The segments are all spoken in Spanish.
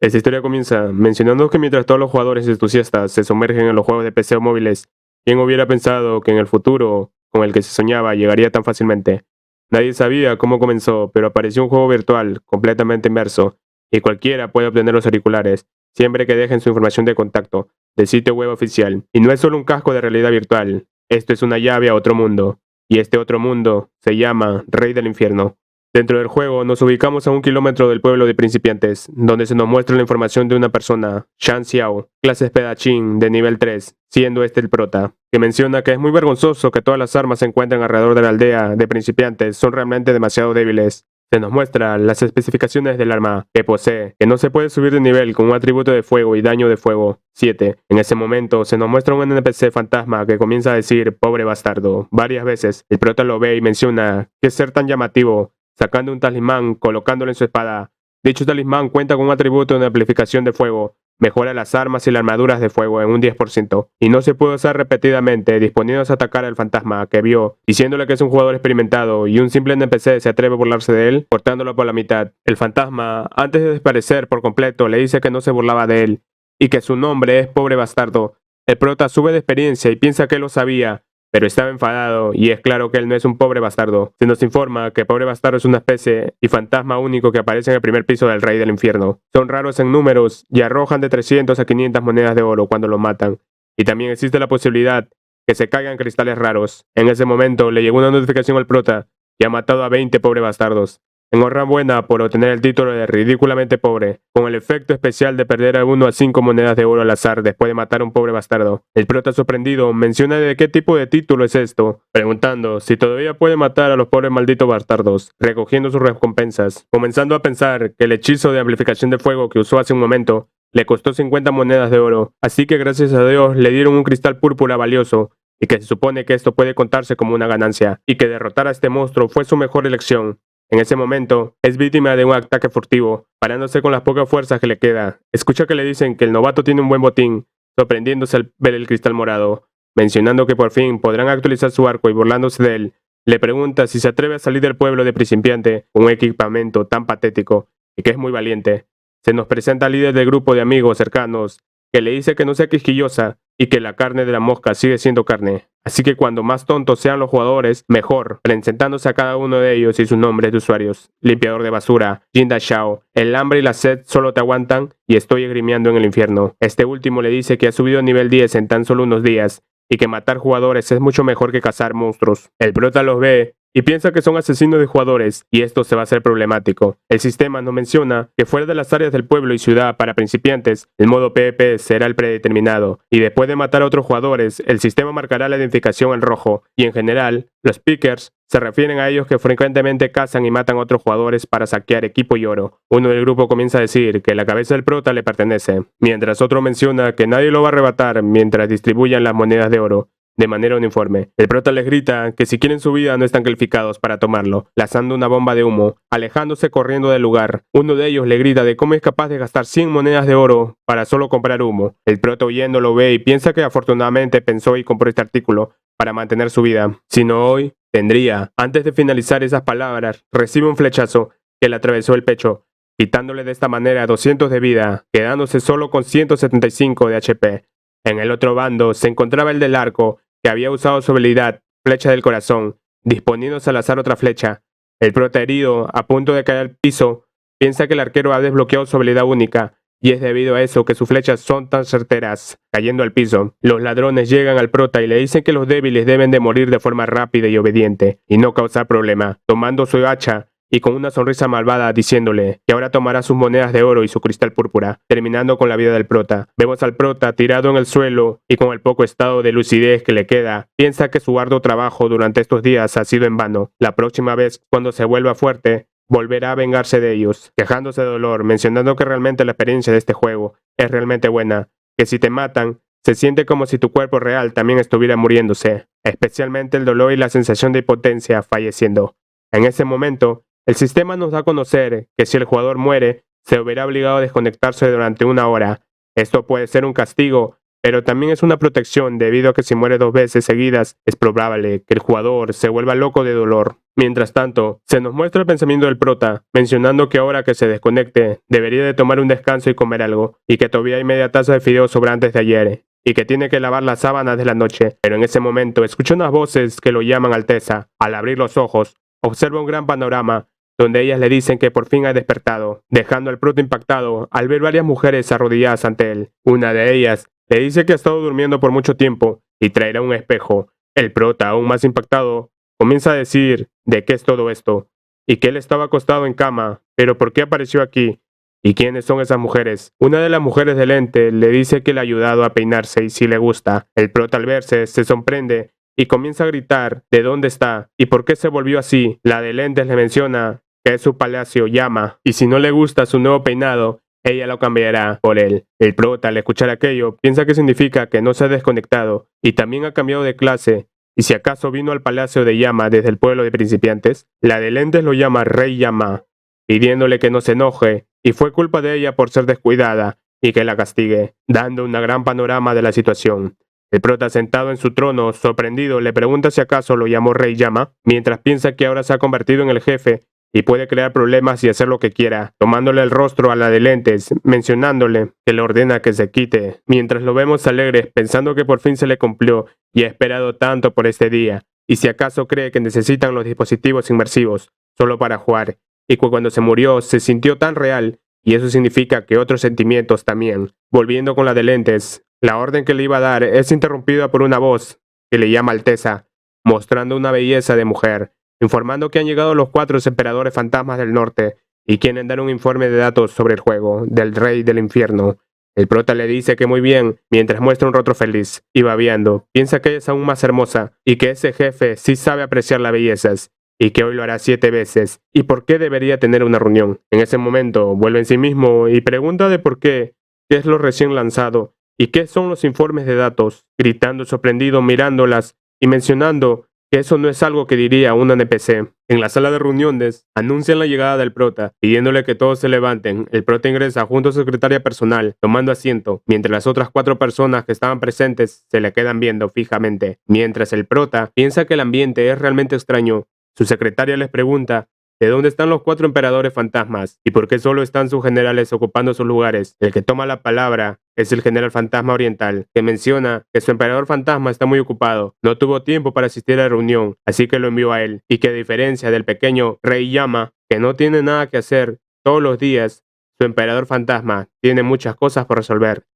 Esta historia comienza mencionando que mientras todos los jugadores entusiastas se sumergen en los juegos de PC o móviles, ¿quién hubiera pensado que en el futuro, con el que se soñaba, llegaría tan fácilmente? Nadie sabía cómo comenzó, pero apareció un juego virtual completamente inmerso, y cualquiera puede obtener los auriculares, siempre que dejen su información de contacto del sitio web oficial. Y no es solo un casco de realidad virtual, esto es una llave a otro mundo, y este otro mundo se llama Rey del Infierno. Dentro del juego nos ubicamos a 1 kilómetro del pueblo de principiantes, donde se nos muestra la información de una persona, Shan Xiao, clase espadachín de nivel 3, siendo este el prota, que menciona que es muy vergonzoso que todas las armas se encuentren alrededor de la aldea de principiantes son realmente demasiado débiles. Se nos muestra las especificaciones del arma que posee, que no se puede subir de nivel con un atributo de fuego y daño de fuego 7. En ese momento se nos muestra un NPC fantasma que comienza a decir pobre bastardo varias veces. El prota lo ve y menciona que ser tan llamativo, sacando un talismán, colocándolo en su espada. Dicho talismán cuenta con un atributo de amplificación de fuego, mejora las armas y las armaduras de fuego en un 10%, y no se puede usar repetidamente, disponiéndose a atacar al fantasma que vio, diciéndole que es un jugador experimentado, y un simple NPC se atreve a burlarse de él, cortándolo por la mitad. El fantasma, antes de desaparecer por completo, le dice que no se burlaba de él, y que su nombre es pobre bastardo. El prota sube de experiencia y piensa que lo sabía, pero estaba enfadado, y es claro que él no es un pobre bastardo. Se nos informa que pobre bastardo es una especie y fantasma único que aparece en el primer piso del Rey del Infierno. Son raros en números y arrojan de 300 a 500 monedas de oro cuando lo matan. Y también existe la posibilidad que se caigan cristales raros. En ese momento le llegó una notificación al prota y ha matado a 20 pobres bastardos. Enhorabuena por obtener el título de ridículamente pobre, con el efecto especial de perder a 1 a 5 monedas de oro al azar después de matar a un pobre bastardo. El prota sorprendido menciona de qué tipo de título es esto, preguntando si todavía puede matar a los pobres malditos bastardos, recogiendo sus recompensas, comenzando a pensar que el hechizo de amplificación de fuego que usó hace un momento le costó 50 monedas de oro, así que gracias a Dios le dieron un cristal púrpura valioso, y que se supone que esto puede contarse como una ganancia, y que derrotar a este monstruo fue su mejor elección. En ese momento, es víctima de un ataque furtivo, parándose con las pocas fuerzas que le queda. Escucha que le dicen que el novato tiene un buen botín, sorprendiéndose al ver el cristal morado. Mencionando que por fin podrán actualizar su arco y burlándose de él, le pregunta si se atreve a salir del pueblo de principiante con un equipamiento tan patético y que es muy valiente. Se nos presenta al líder del grupo de amigos cercanos, que le dice que no sea quisquillosa y que la carne de la mosca sigue siendo carne. Así que cuando más tontos sean los jugadores, mejor, presentándose a cada uno de ellos y sus nombres de usuarios. Limpiador de basura, Jinda Xiao, el hambre y la sed solo te aguantan y estoy esgrimiando en el infierno. Este último le dice que ha subido a nivel 10 en tan solo unos días y que matar jugadores es mucho mejor que cazar monstruos. El prota los ve y piensa que son asesinos de jugadores, y esto se va a hacer problemático. El sistema nos menciona que fuera de las áreas del pueblo y ciudad para principiantes, el modo PvP será el predeterminado, y después de matar a otros jugadores, el sistema marcará la identificación en rojo, y en general, los pickers se refieren a ellos que frecuentemente cazan y matan a otros jugadores para saquear equipo y oro. Uno del grupo comienza a decir que la cabeza del prota le pertenece, mientras otro menciona que nadie lo va a arrebatar mientras distribuyan las monedas de oro de manera uniforme. El prota les grita que si quieren su vida no están calificados para tomarlo, lanzando una bomba de humo, alejándose corriendo del lugar. Uno de ellos le grita de cómo es capaz de gastar 100 monedas de oro para solo comprar humo. El prota huyendo lo ve y piensa que afortunadamente pensó y compró este artículo para mantener su vida. Si no hoy, tendría. Antes de finalizar esas palabras, recibe un flechazo que le atravesó el pecho, quitándole de esta manera 200 de vida, quedándose solo con 175 de HP. En el otro bando se encontraba el del arco, que había usado su habilidad, flecha del corazón, disponiéndose a lanzar otra flecha. El prota herido, a punto de caer al piso, piensa que el arquero ha desbloqueado su habilidad única, y es debido a eso que sus flechas son tan certeras, cayendo al piso. Los ladrones llegan al prota y le dicen que los débiles deben de morir de forma rápida y obediente, y no causar problema, tomando su hacha, y con una sonrisa malvada diciéndole que ahora tomará sus monedas de oro y su cristal púrpura, terminando con la vida del prota. Vemos al prota tirado en el suelo y con el poco estado de lucidez que le queda, piensa que su arduo trabajo durante estos días ha sido en vano. La próxima vez, cuando se vuelva fuerte, volverá a vengarse de ellos, quejándose de dolor, mencionando que realmente la experiencia de este juego es realmente buena, que si te matan, se siente como si tu cuerpo real también estuviera muriéndose, especialmente el dolor y la sensación de impotencia falleciendo. En ese momento, el sistema nos da a conocer que si el jugador muere, se verá obligado a desconectarse durante 1 hora. Esto puede ser un castigo, pero también es una protección debido a que si muere 2 veces seguidas, es probable que el jugador se vuelva loco de dolor. Mientras tanto, se nos muestra el pensamiento del prota, mencionando que ahora que se desconecte, debería de tomar un descanso y comer algo, y que todavía hay media taza de fideos sobrantes de ayer, y que tiene que lavar las sábanas de la noche. Pero en ese momento escucha unas voces que lo llaman Alteza. Al abrir los ojos, observa un gran panorama, donde ellas le dicen que por fin ha despertado, dejando al prota impactado al ver varias mujeres arrodilladas ante él. Una de ellas le dice que ha estado durmiendo por mucho tiempo y traerá un espejo. El prota, aún más impactado, comienza a decir de qué es todo esto, y que él estaba acostado en cama, pero ¿por qué apareció aquí? ¿Y quiénes son esas mujeres? Una de las mujeres del ente le dice que le ha ayudado a peinarse y si le gusta. El prota al verse se sorprende y comienza a gritar de dónde está y por qué se volvió así. La de lentes le menciona que es su palacio llama y si no le gusta su nuevo peinado, ella lo cambiará por él. El prota al escuchar aquello piensa que significa que no se ha desconectado y también ha cambiado de clase. Y si acaso vino al palacio de Llama desde el pueblo de principiantes, la de lentes lo llama Rey Llama, pidiéndole que no se enoje, y fue culpa de ella por ser descuidada, y que la castigue, dando un gran panorama de la situación. El prota sentado en su trono, sorprendido, le pregunta si acaso lo llamó Rey Llama, mientras piensa que ahora se ha convertido en el jefe y puede crear problemas y hacer lo que quiera, tomándole el rostro a la de lentes, mencionándole que le ordena que se quite, mientras lo vemos alegre, pensando que por fin se le cumplió y ha esperado tanto por este día, y si acaso cree que necesitan los dispositivos inmersivos solo para jugar, y que cuando se murió se sintió tan real, y eso significa que otros sentimientos también. Volviendo con la de lentes, la orden que le iba a dar es interrumpida por una voz que le llama Alteza, mostrando una belleza de mujer, informando que han llegado los 4 emperadores fantasmas del norte y quieren dar un informe de datos sobre el juego del rey del infierno. El prota le dice que muy bien, mientras muestra un rostro feliz y babeando. Piensa que ella es aún más hermosa y que ese jefe sí sabe apreciar las bellezas y que hoy lo hará 7 veces. ¿Y por qué debería tener una reunión? En ese momento vuelve en sí mismo y pregunta de por qué es lo recién lanzado y qué son los informes de datos, gritando sorprendido mirándolas y mencionando que eso no es algo que diría un NPC. En la sala de reuniones, anuncian la llegada del prota, pidiéndole que todos se levanten. El prota ingresa junto a su secretaria personal, tomando asiento, mientras las otras 4 personas que estaban presentes se le quedan viendo fijamente. Mientras el prota piensa que el ambiente es realmente extraño, su secretaria les pregunta ¿de dónde están los 4 emperadores fantasmas? ¿Y por qué solo están sus generales ocupando sus lugares? El que toma la palabra es el general fantasma oriental, que menciona que su emperador fantasma está muy ocupado, no tuvo tiempo para asistir a la reunión, así que lo envió a él, y que a diferencia del pequeño Rey Llama, que no tiene nada que hacer todos los días, su emperador fantasma tiene muchas cosas por resolver.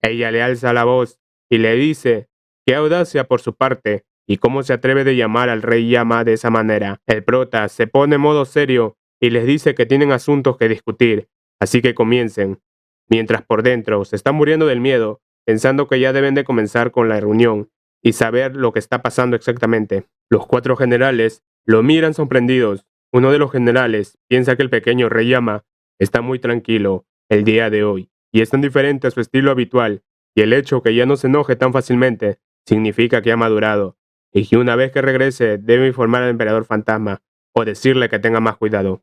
Ella le alza la voz y le dice qué audacia por su parte, y cómo se atreve de llamar al Rey Llama de esa manera. El prota se pone en modo serio y les dice que tienen asuntos que discutir, así que comiencen. Mientras por dentro se están muriendo del miedo, pensando que ya deben de comenzar con la reunión y saber lo que está pasando exactamente. Los 4 generales lo miran sorprendidos. Uno de los generales piensa que el pequeño Rey Llama está muy tranquilo el día de hoy y es tan diferente a su estilo habitual, y el hecho que ya no se enoje tan fácilmente significa que ha madurado y que una vez que regrese debe informar al emperador fantasma o decirle que tenga más cuidado.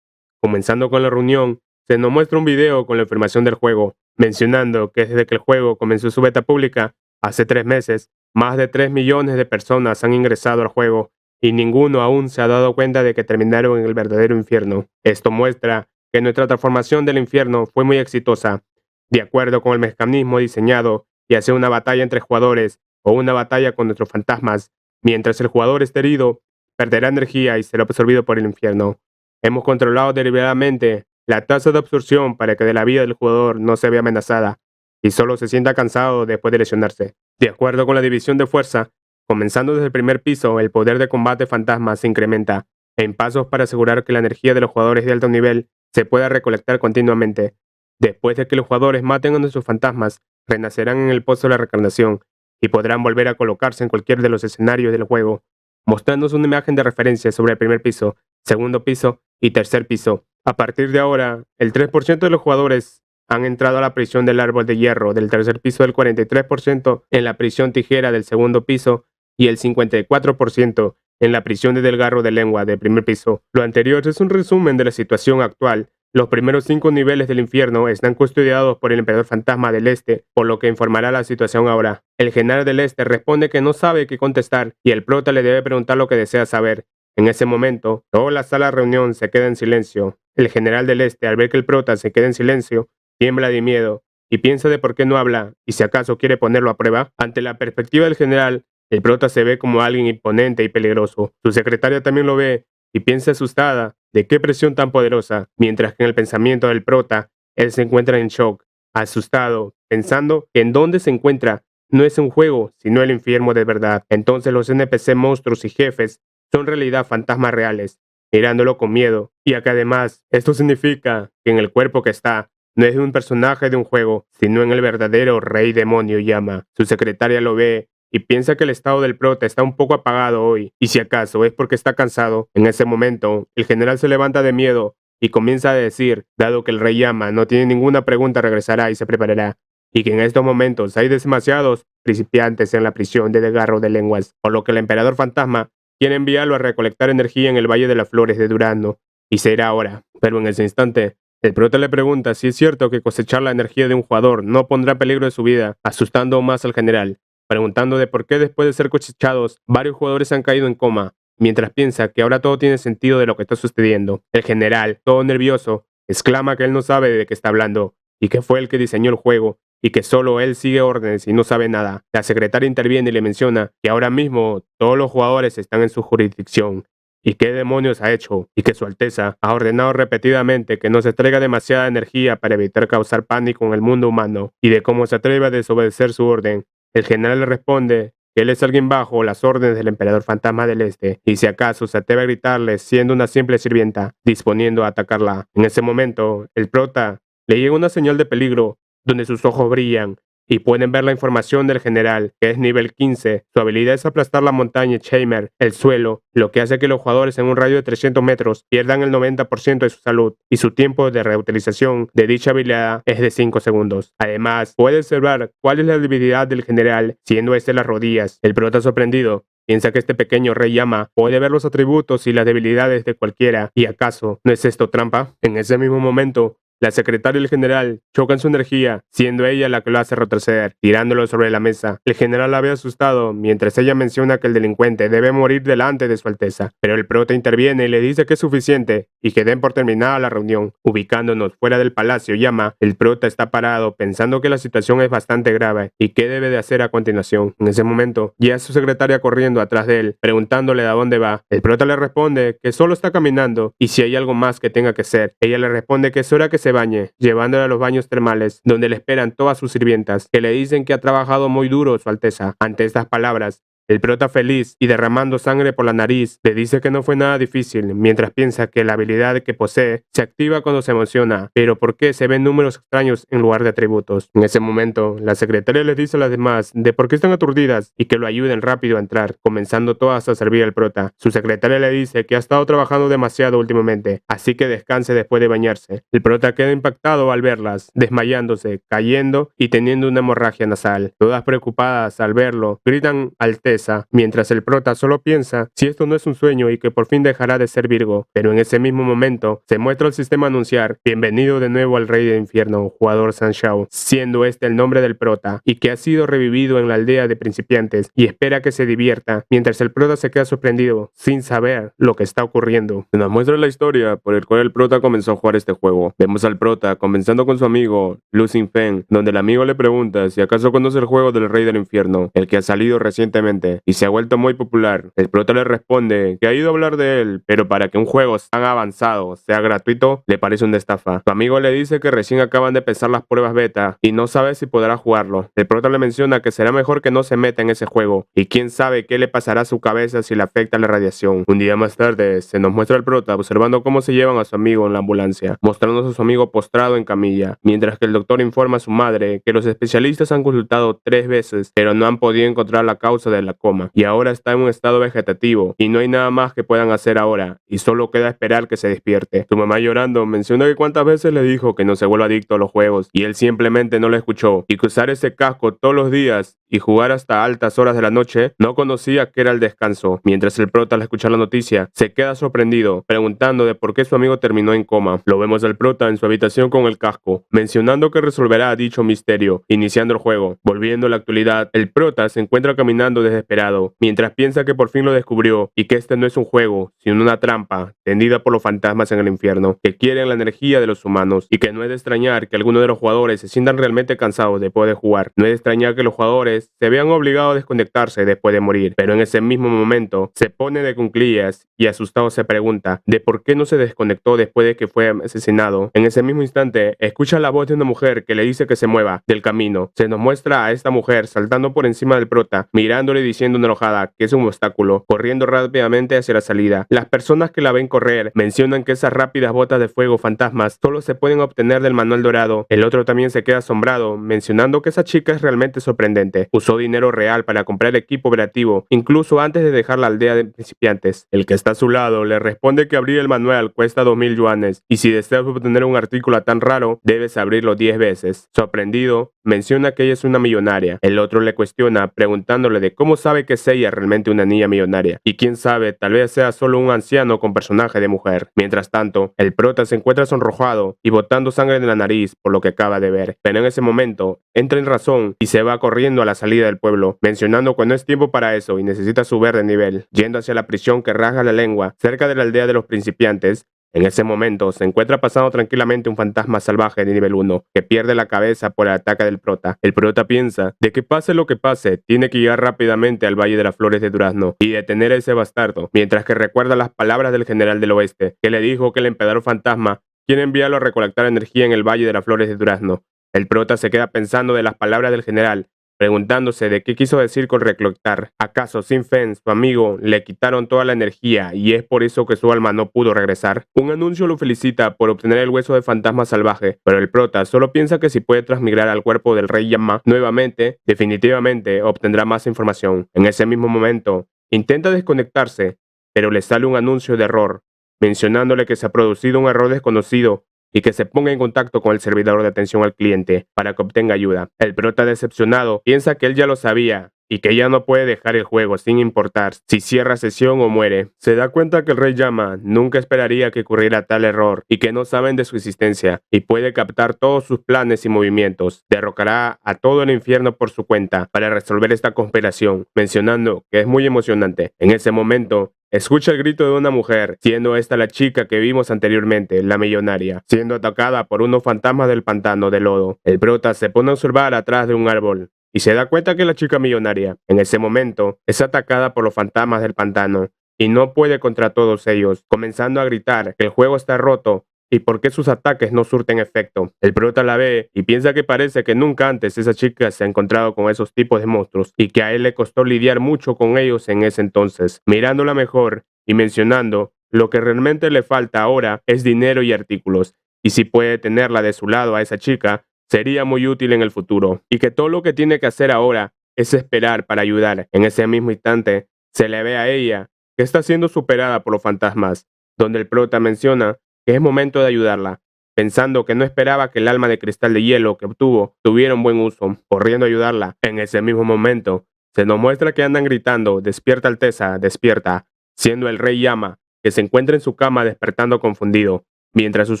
Comenzando con la reunión, se nos muestra un video con la información del juego, mencionando que desde que el juego comenzó su beta pública, hace 3 meses, más de 3 millones de personas han ingresado al juego y ninguno aún se ha dado cuenta de que terminaron en el verdadero infierno. Esto muestra que nuestra transformación del infierno fue muy exitosa, de acuerdo con el mecanismo diseñado, y hacer una batalla entre jugadores o una batalla con nuestros fantasmas. Mientras el jugador esté herido, perderá energía y será absorbido por el infierno. Hemos controlado deliberadamente la tasa de absorción para que de la vida del jugador no se vea amenazada y solo se sienta cansado después de lesionarse. De acuerdo con la división de fuerza, comenzando desde el primer piso, el poder de combate fantasma se incrementa en pasos para asegurar que la energía de los jugadores de alto nivel se pueda recolectar continuamente. Después de que los jugadores maten a nuestros fantasmas, renacerán en el pozo de la reencarnación y podrán volver a colocarse en cualquier de los escenarios del juego, mostrándonos una imagen de referencia sobre el primer piso, segundo piso y tercer piso. A partir de ahora, el 3% de los jugadores han entrado a la prisión del árbol de hierro del tercer piso, del 43% en la prisión tijera del segundo piso y el 54% en la prisión de delgarro de lengua del primer piso. Lo anterior es un resumen de la situación actual. Los primeros 5 niveles del infierno están custodiados por el emperador fantasma del este, por lo que informará la situación ahora. El general del este responde que no sabe qué contestar y el prota le debe preguntar lo que desea saber. En ese momento, toda la sala de reunión se queda en silencio. El general del Este, al ver que el prota se queda en silencio, tiembla de miedo y piensa de por qué no habla y si acaso quiere ponerlo a prueba. Ante la perspectiva del general, el prota se ve como alguien imponente y peligroso. Su secretaria también lo ve y piensa asustada de qué presión tan poderosa, mientras que en el pensamiento del prota, él se encuentra en shock, asustado, pensando que en dónde se encuentra no es un juego, sino el infierno de verdad. Entonces los NPC monstruos y jefes son en realidad fantasmas reales, mirándolo con miedo. Y que además, esto significa que en el cuerpo que está, no es de un personaje de un juego, sino en el verdadero rey demonio llama. Su secretaria lo ve y piensa que el estado del prota está un poco apagado hoy, y si acaso es porque está cansado. En ese momento, el general se levanta de miedo y comienza a decir, dado que el rey llama no tiene ninguna pregunta, regresará y se preparará, y que en estos momentos hay demasiados principiantes en la prisión de desgarro de lenguas, por lo que el emperador fantasma quiere enviarlo a recolectar energía en el Valle de las Flores de Durano, y se irá ahora. Pero en ese instante, el prota le pregunta si es cierto que cosechar la energía de un jugador no pondrá en peligro de su vida, asustando aún más al general, preguntando de por qué después de ser cosechados, varios jugadores han caído en coma, mientras piensa que ahora todo tiene sentido de lo que está sucediendo. El general, todo nervioso, exclama que él no sabe de qué está hablando, y que fue el que diseñó el juego, y que solo él sigue órdenes y no sabe nada. La secretaria interviene y le menciona que ahora mismo todos los jugadores están en su jurisdicción, y qué demonios ha hecho, y que su Alteza ha ordenado repetidamente que no se traiga demasiada energía para evitar causar pánico en el mundo humano, y de cómo se atreve a desobedecer su orden. El general le responde que él es alguien bajo las órdenes del emperador fantasma del Este, y si acaso se atreve a gritarle siendo una simple sirvienta, disponiendo a atacarla. En ese momento, el prota le llega una señal de peligro, donde sus ojos brillan, y pueden ver la información del general, que es nivel 15. Su habilidad es aplastar la montaña Chamber, el suelo, lo que hace que los jugadores en un radio de 300 metros pierdan el 90% de su salud, y su tiempo de reutilización de dicha habilidad es de 5 segundos. Además, puede observar cuál es la debilidad del general, siendo este las rodillas. El prota sorprendido piensa que este pequeño rey llama puede ver los atributos y las debilidades de cualquiera, y ¿acaso no es esto trampa? En ese mismo momento, la secretaria y el general chocan su energía, siendo ella la que lo hace retroceder, tirándolo sobre la mesa. El general la ve asustado, mientras ella menciona que el delincuente debe morir delante de su Alteza, pero el prota interviene y le dice que es suficiente, y que den por terminada la reunión. Ubicándonos fuera del palacio llama, el prota está parado, pensando que la situación es bastante grave, y qué debe de hacer a continuación. En ese momento, ya su secretaria corriendo atrás de él, preguntándole a dónde va. El prota le responde que solo está caminando, y si hay algo más que tenga que hacer. Ella le responde que es hora que se bañe, llevándole a los baños termales, donde le esperan todas sus sirvientas, que le dicen que ha trabajado muy duro su Alteza. Ante estas palabras, el prota feliz y derramando sangre por la nariz le dice que no fue nada difícil, mientras piensa que la habilidad que posee se activa cuando se emociona, pero ¿por qué se ven números extraños en lugar de atributos? En ese momento, la secretaria les dice a las demás de por qué están aturdidas y que lo ayuden rápido a entrar, comenzando todas a servir al prota. Su secretaria le dice que ha estado trabajando demasiado últimamente, así que descanse después de bañarse. El prota queda impactado al verlas, desmayándose, cayendo y teniendo una hemorragia nasal. Todas preocupadas al verlo, gritan Alteza, mientras el prota solo piensa si esto no es un sueño y que por fin dejará de ser Virgo. Pero en ese mismo momento se muestra el sistema anunciar bienvenido de nuevo al rey del infierno, jugador Sanshao, siendo este el nombre del prota y que ha sido revivido en la aldea de principiantes y espera que se divierta, mientras el prota se queda sorprendido sin saber lo que está ocurriendo. Se nos muestra la historia por el cual el prota comenzó a jugar este juego. Vemos al prota comenzando con su amigo Lu Xingfeng, donde el amigo le pregunta si acaso conoce el juego del rey del infierno, el que ha salido recientemente y se ha vuelto muy popular. El prota le responde que ha ido a hablar de él, pero para que un juego tan avanzado sea gratuito, le parece una estafa. Su amigo le dice que recién acaban de empezar las pruebas beta y no sabe si podrá jugarlo. El prota le menciona que será mejor que no se meta en ese juego y quién sabe qué le pasará a su cabeza si le afecta la radiación. Un día más tarde, se nos muestra el prota observando cómo se llevan a su amigo en la ambulancia, mostrándonos a su amigo postrado en camilla, mientras que el doctor informa a su madre que los especialistas han consultado 3 veces, pero no han podido encontrar la causa de la coma, y ahora está en un estado vegetativo, y no hay nada más que puedan hacer ahora, y solo queda esperar que se despierte. Su mamá llorando menciona que cuántas veces le dijo que no se vuelva adicto a los juegos, y él simplemente no le escuchó, y que usar ese casco todos los días y jugar hasta altas horas de la noche, no conocía qué era el descanso. Mientras el prota al escuchar la noticia se queda sorprendido, preguntando de por qué su amigo terminó en coma. Lo vemos al prota en su habitación con el casco, mencionando que resolverá dicho misterio, iniciando el juego. Volviendo a la actualidad, el prota se encuentra caminando desesperado, mientras piensa que por fin lo descubrió y que este no es un juego, sino una trampa tendida por los fantasmas en el infierno, que quieren la energía de los humanos, y que no es de extrañar que algunos de los jugadores se sientan realmente cansados después de jugar. No es de extrañar que los jugadores se vean obligados a desconectarse después de morir, pero en ese mismo momento se pone de cuclillas y asustado se pregunta de por qué no se desconectó después de que fue asesinado. En ese mismo instante, escucha la voz de una mujer que le dice que se mueva del camino. Se nos muestra a esta mujer saltando por encima del prota, mirándole y diciendo enojada que es un obstáculo, corriendo rápidamente hacia la salida. Las personas que la ven correr mencionan que esas rápidas botas de fuego fantasmas solo se pueden obtener del manual dorado. El otro también se queda asombrado, mencionando que esa chica es realmente sorprendente. Usó dinero real para comprar equipo operativo, incluso antes de dejar la aldea de principiantes. El que está a su lado le responde que abrir el manual cuesta 2000 yuanes, y si deseas obtener un artículo tan raro, debes abrirlo 10 veces. Sorprendido, menciona que ella es una millonaria. El otro le cuestiona, preguntándole de cómo sabe que es ella realmente una niña millonaria. Y quién sabe, tal vez sea solo un anciano con personaje de mujer. Mientras tanto, el prota se encuentra sonrojado y botando sangre de la nariz por lo que acaba de ver. Pero en ese momento, entra en razón y se va corriendo a la salida del pueblo, mencionando que no es tiempo para eso y necesita subir de nivel. Yendo hacia la prisión que rasga la lengua, cerca de la aldea de los principiantes, en ese momento se encuentra pasando tranquilamente un fantasma salvaje de nivel 1 que pierde la cabeza por el ataque del prota. El prota piensa de que pase lo que pase, tiene que llegar rápidamente al Valle de las Flores de Durazno y detener a ese bastardo, mientras que recuerda las palabras del general del oeste, que le dijo que el emperador fantasma quiere enviarlo a recolectar energía en el Valle de las Flores de Durazno. El prota se queda pensando de las palabras del general, preguntándose de qué quiso decir con recolectar. ¿Acaso Sin Fen, su amigo, le quitaron toda la energía y es por eso que su alma no pudo regresar? Un anuncio lo felicita por obtener el hueso de fantasma salvaje, pero el prota solo piensa que si puede transmigrar al cuerpo del rey Yama nuevamente, definitivamente obtendrá más información. En ese mismo momento, intenta desconectarse, pero le sale un anuncio de error, mencionándole que se ha producido un error desconocido y que se ponga en contacto con el servidor de atención al cliente para que obtenga ayuda. El prota decepcionado piensa que él ya lo sabía y que ya no puede dejar el juego sin importar si cierra sesión o muere. Se da cuenta que el rey Yama nunca esperaría que ocurriera tal error y que no saben de su existencia y puede captar todos sus planes y movimientos. Derrocará a todo el infierno por su cuenta para resolver esta conspiración, mencionando que es muy emocionante. En ese momento, escucha el grito de una mujer, siendo esta la chica que vimos anteriormente, la millonaria, siendo atacada por unos fantasmas del pantano de lodo. El prota se pone a observar atrás de un árbol y se da cuenta que la chica millonaria, en ese momento, es atacada por los fantasmas del pantano y no puede contra todos ellos, comenzando a gritar que el juego está roto y por qué sus ataques no surten efecto. El prota la ve y piensa que parece que nunca antes esa chica se ha encontrado con esos tipos de monstruos y que a él le costó lidiar mucho con ellos en ese entonces. Mirándola mejor y mencionando lo que realmente le falta ahora es dinero y artículos, y si puede tenerla de su lado a esa chica, sería muy útil en el futuro, y que todo lo que tiene que hacer ahora es esperar para ayudar. En ese mismo instante, se le ve a ella que está siendo superada por los fantasmas, donde el prota menciona que es momento de ayudarla, pensando que no esperaba que el alma de cristal de hielo que obtuvo tuviera un buen uso, corriendo a ayudarla. En ese mismo momento, se nos muestra que andan gritando, despierta Alteza, despierta, siendo el rey Yama, que se encuentra en su cama despertando confundido, mientras sus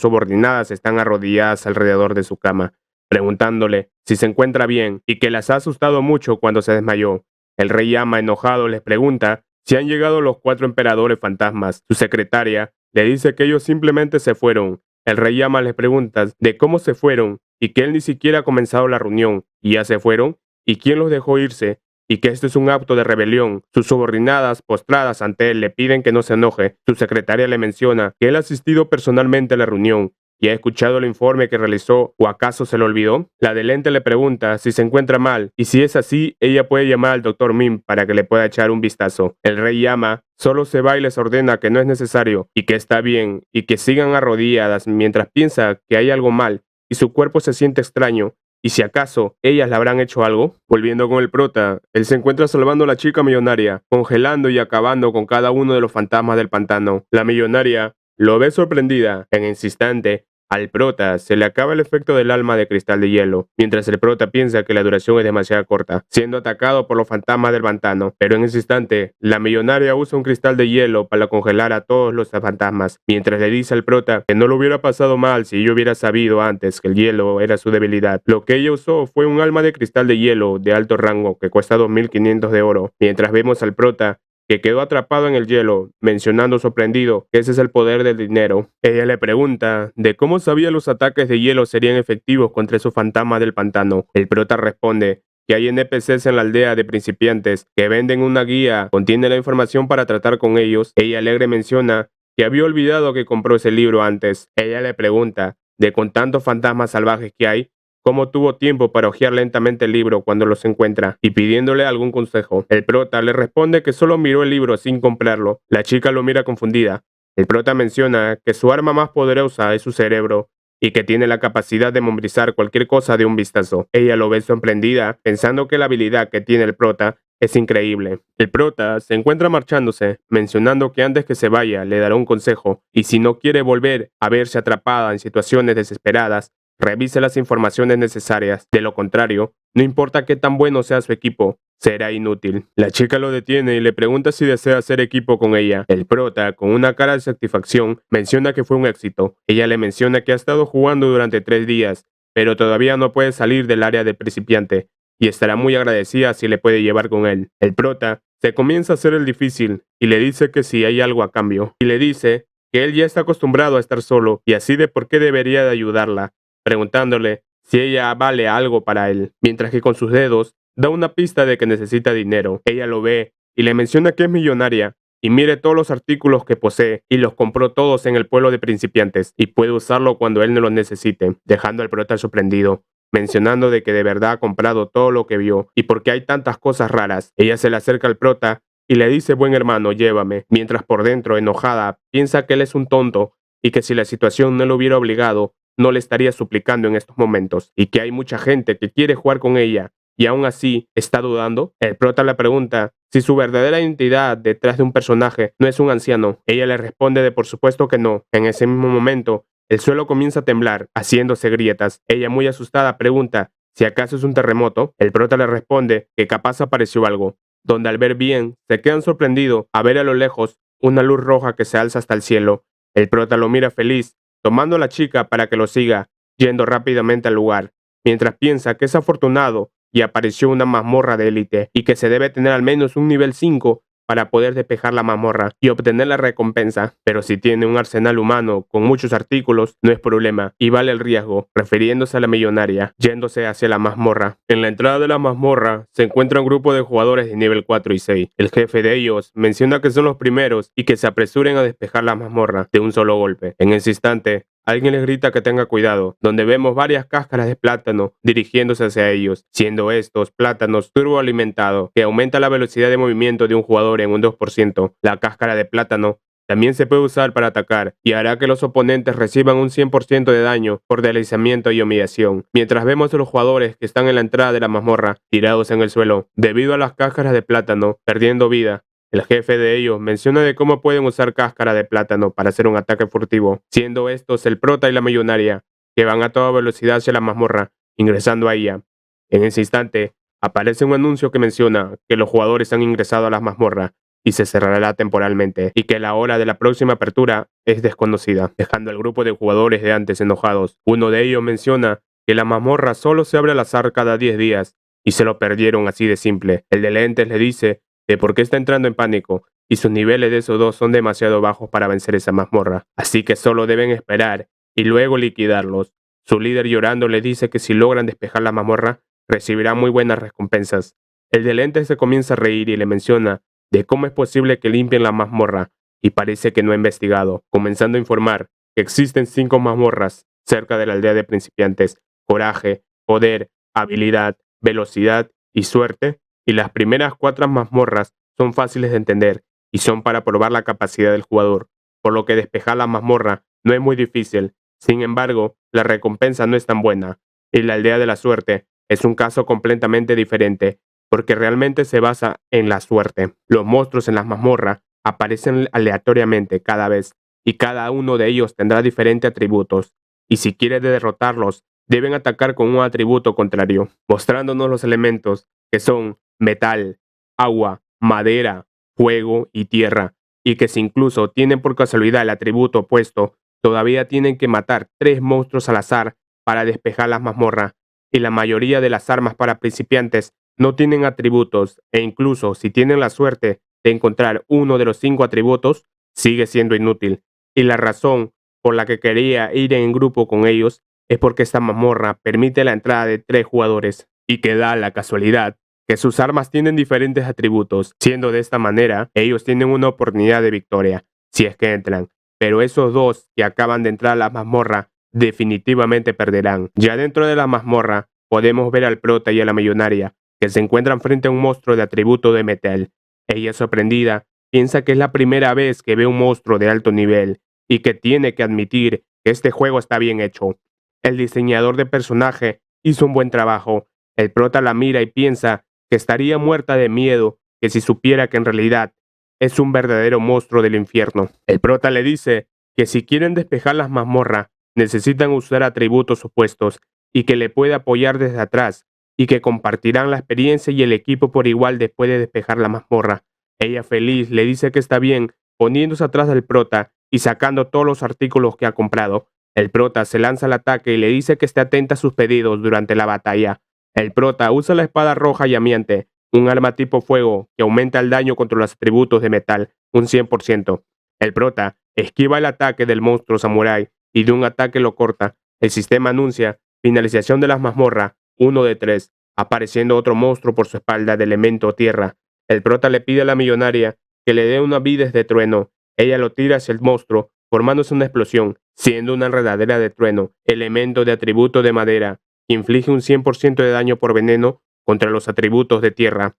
subordinadas están arrodilladas alrededor de su cama, preguntándole si se encuentra bien y que las ha asustado mucho cuando se desmayó. El rey Yama, enojado, les pregunta si han llegado los 4 emperadores fantasmas. Su secretaria le dice que ellos simplemente se fueron. El rey Yama les pregunta de cómo se fueron y que él ni siquiera ha comenzado la reunión y ya se fueron y quién los dejó irse y que este es un acto de rebelión. Sus subordinadas, postradas ante él, le piden que no se enoje. Su secretaria le menciona que él ha asistido personalmente a la reunión y ha escuchado el informe que realizó, ¿o acaso se lo olvidó? La de lente le pregunta si se encuentra mal, y si es así, ella puede llamar al Dr. Mim para que le pueda echar un vistazo. El rey Yama solo se va y les ordena que no es necesario, y que está bien, y que sigan arrodilladas mientras piensa que hay algo mal, y su cuerpo se siente extraño, y si acaso ellas le habrán hecho algo. Volviendo con el prota, él se encuentra salvando a la chica millonaria, congelando y acabando con cada uno de los fantasmas del pantano. La millonaria lo ve sorprendida. En ese instante, Al prota se le acaba el efecto del alma de cristal de hielo, mientras el prota piensa que la duración es demasiado corta, siendo atacado por los fantasmas del pantano. Pero en ese instante, la millonaria usa un cristal de hielo para congelar a todos los fantasmas, mientras le dice al prota que no lo hubiera pasado mal si ella hubiera sabido antes que el hielo era su debilidad. Lo que ella usó fue un alma de cristal de hielo de alto rango que cuesta 2500 de oro, mientras vemos al prota que quedó atrapado en el hielo, mencionando sorprendido que ese es el poder del dinero. Ella le pregunta de cómo sabía los ataques de hielo serían efectivos contra esos fantasmas del pantano. El prota responde que hay NPCs en la aldea de principiantes que venden una guía, contiene la información para tratar con ellos. Ella alegre menciona que había olvidado que compró ese libro antes. Ella le pregunta de con tantos fantasmas salvajes que hay, cómo tuvo tiempo para hojear lentamente el libro cuando los encuentra, y pidiéndole algún consejo. El prota le responde que solo miró el libro sin comprarlo. La chica lo mira confundida. El prota menciona que su arma más poderosa es su cerebro y que tiene la capacidad de memorizar cualquier cosa de un vistazo. Ella lo ve sorprendida, pensando que la habilidad que tiene el prota es increíble. El prota se encuentra marchándose, mencionando que antes que se vaya le dará un consejo, y si no quiere volver a verse atrapada en situaciones desesperadas, revise las informaciones necesarias. De lo contrario, no importa qué tan bueno sea su equipo, será inútil. La chica lo detiene y le pregunta si desea hacer equipo con ella. El prota, con una cara de satisfacción, menciona que fue un éxito. Ella le menciona que ha estado jugando durante 3 días, pero todavía no puede salir del área del principiante, y estará muy agradecida si le puede llevar con él. El prota se comienza a hacer el difícil y le dice que si hay algo a cambio, y le dice que él ya está acostumbrado a estar solo y así de por qué debería de ayudarla, preguntándole si ella vale algo para él, mientras que con sus dedos da una pista de que necesita dinero. Ella lo ve y le menciona que es millonaria y mire todos los artículos que posee y los compró todos en el pueblo de principiantes y puede usarlo cuando él no los necesite, dejando al prota sorprendido, mencionando de que de verdad ha comprado todo lo que vio y porque hay tantas cosas raras. Ella se le acerca al prota y le dice: buen hermano, llévame, mientras por dentro, enojada, piensa que él es un tonto y que si la situación no lo hubiera obligado, no le estaría suplicando en estos momentos, y que hay mucha gente que quiere jugar con ella y aún así está dudando. El prota le pregunta si su verdadera identidad detrás de un personaje no es un anciano. Ella le responde de por supuesto que no. En ese mismo momento, el suelo comienza a temblar, haciéndose grietas. Ella, muy asustada, pregunta si acaso es un terremoto. El prota le responde que capaz apareció algo, donde al ver bien, se quedan sorprendidos a ver a lo lejos una luz roja que se alza hasta el cielo. El prota lo mira feliz, tomando a la chica para que lo siga, yendo rápidamente al lugar, mientras piensa que es afortunado y apareció una mazmorra de élite y que se debe tener al menos un nivel 5 para poder despejar la mazmorra y obtener la recompensa. Pero si tiene un arsenal humano con muchos artículos, no es problema y vale el riesgo, refiriéndose a la millonaria, yéndose hacia la mazmorra. En la entrada de la mazmorra se encuentra un grupo de jugadores de nivel 4 y 6. El jefe de ellos menciona que son los primeros y que se apresuren a despejar la mazmorra de un solo golpe. En ese instante, alguien les grita que tenga cuidado, donde vemos varias cáscaras de plátano dirigiéndose hacia ellos, siendo estos plátanos turboalimentados, que aumenta la velocidad de movimiento de un jugador en un 2%. La cáscara de plátano también se puede usar para atacar y hará que los oponentes reciban un 100% de daño por deslizamiento y humillación, mientras vemos a los jugadores que están en la entrada de la mazmorra tirados en el suelo, debido a las cáscaras de plátano, perdiendo vida. El jefe de ellos menciona de cómo pueden usar cáscara de plátano para hacer un ataque furtivo, siendo estos el prota y la millonaria, que van a toda velocidad hacia la mazmorra, ingresando a ella. En ese instante, aparece un anuncio que menciona que los jugadores han ingresado a la mazmorra y se cerrará temporalmente, y que la hora de la próxima apertura es desconocida, dejando al grupo de jugadores de antes enojados. Uno de ellos menciona que la mazmorra solo se abre al azar cada 10 días, y se lo perdieron así de simple. El de lentes le dice de por qué está entrando en pánico, y sus niveles de esos dos son demasiado bajos para vencer esa mazmorra, así que solo deben esperar y luego liquidarlos. Su líder, llorando, le dice que si logran despejar la mazmorra, recibirán muy buenas recompensas. El de lentes se comienza a reír y le menciona de cómo es posible que limpien la mazmorra, y parece que no ha investigado, comenzando a informar que existen 5 mazmorras cerca de la aldea de principiantes: coraje, poder, habilidad, velocidad y suerte, y las primeras 4 mazmorras son fáciles de entender y son para probar la capacidad del jugador, por lo que despejar la mazmorra no es muy difícil. Sin embargo, la recompensa no es tan buena, y la aldea de la suerte es un caso completamente diferente, porque realmente se basa en la suerte. Los monstruos en las mazmorras aparecen aleatoriamente cada vez, y cada uno de ellos tendrá diferentes atributos. y si quiere derrotarlos, deben atacar con un atributo contrario, mostrándonos los elementos que son metal, agua, madera, fuego y tierra, y que si incluso tienen por casualidad el atributo opuesto, todavía tienen que matar 3 monstruos al azar para despejar las mazmorras, y la mayoría de las armas para principiantes no tienen atributos, e incluso si tienen la suerte de encontrar uno de los 5 atributos, sigue siendo inútil. Y la razón por la que quería ir en grupo con ellos es porque esta mazmorra permite la entrada de 3 jugadores, y que da la casualidad que sus armas tienen diferentes atributos, siendo de esta manera ellos tienen una oportunidad de victoria, si es que entran, pero esos 2 que acaban de entrar a la mazmorra definitivamente perderán. Ya dentro de la mazmorra podemos ver al prota y a la millonaria, que se encuentran frente a un monstruo de atributo de metal. Ella, sorprendida, piensa que es la primera vez que ve un monstruo de alto nivel, y que tiene que admitir que este juego está bien hecho. El diseñador de personaje hizo un buen trabajo. El prota la mira y piensa que estaría muerta de miedo que si supiera que en realidad es un verdadero monstruo del infierno. El prota le dice que si quieren despejar las mazmorras, necesitan usar atributos opuestos y que le puede apoyar desde atrás y que compartirán la experiencia y el equipo por igual después de despejar la mazmorra. Ella, feliz, le dice que está bien, poniéndose atrás del prota y sacando todos los artículos que ha comprado. El prota se lanza al ataque y le dice que esté atenta a sus pedidos durante la batalla. El prota usa la espada roja llamiente, un arma tipo fuego que aumenta el daño contra los atributos de metal, un 100%. El prota esquiva el ataque del monstruo samurái y de un ataque lo corta. El sistema anuncia finalización de las mazmorras, 1 de 3, apareciendo otro monstruo por su espalda de elemento tierra. El prota le pide a la millonaria que le dé una vides de trueno. Ella lo tira hacia el monstruo, formándose una explosión, siendo una enredadera de trueno, elemento de atributo de madera, que inflige un 100% de daño por veneno contra los atributos de tierra.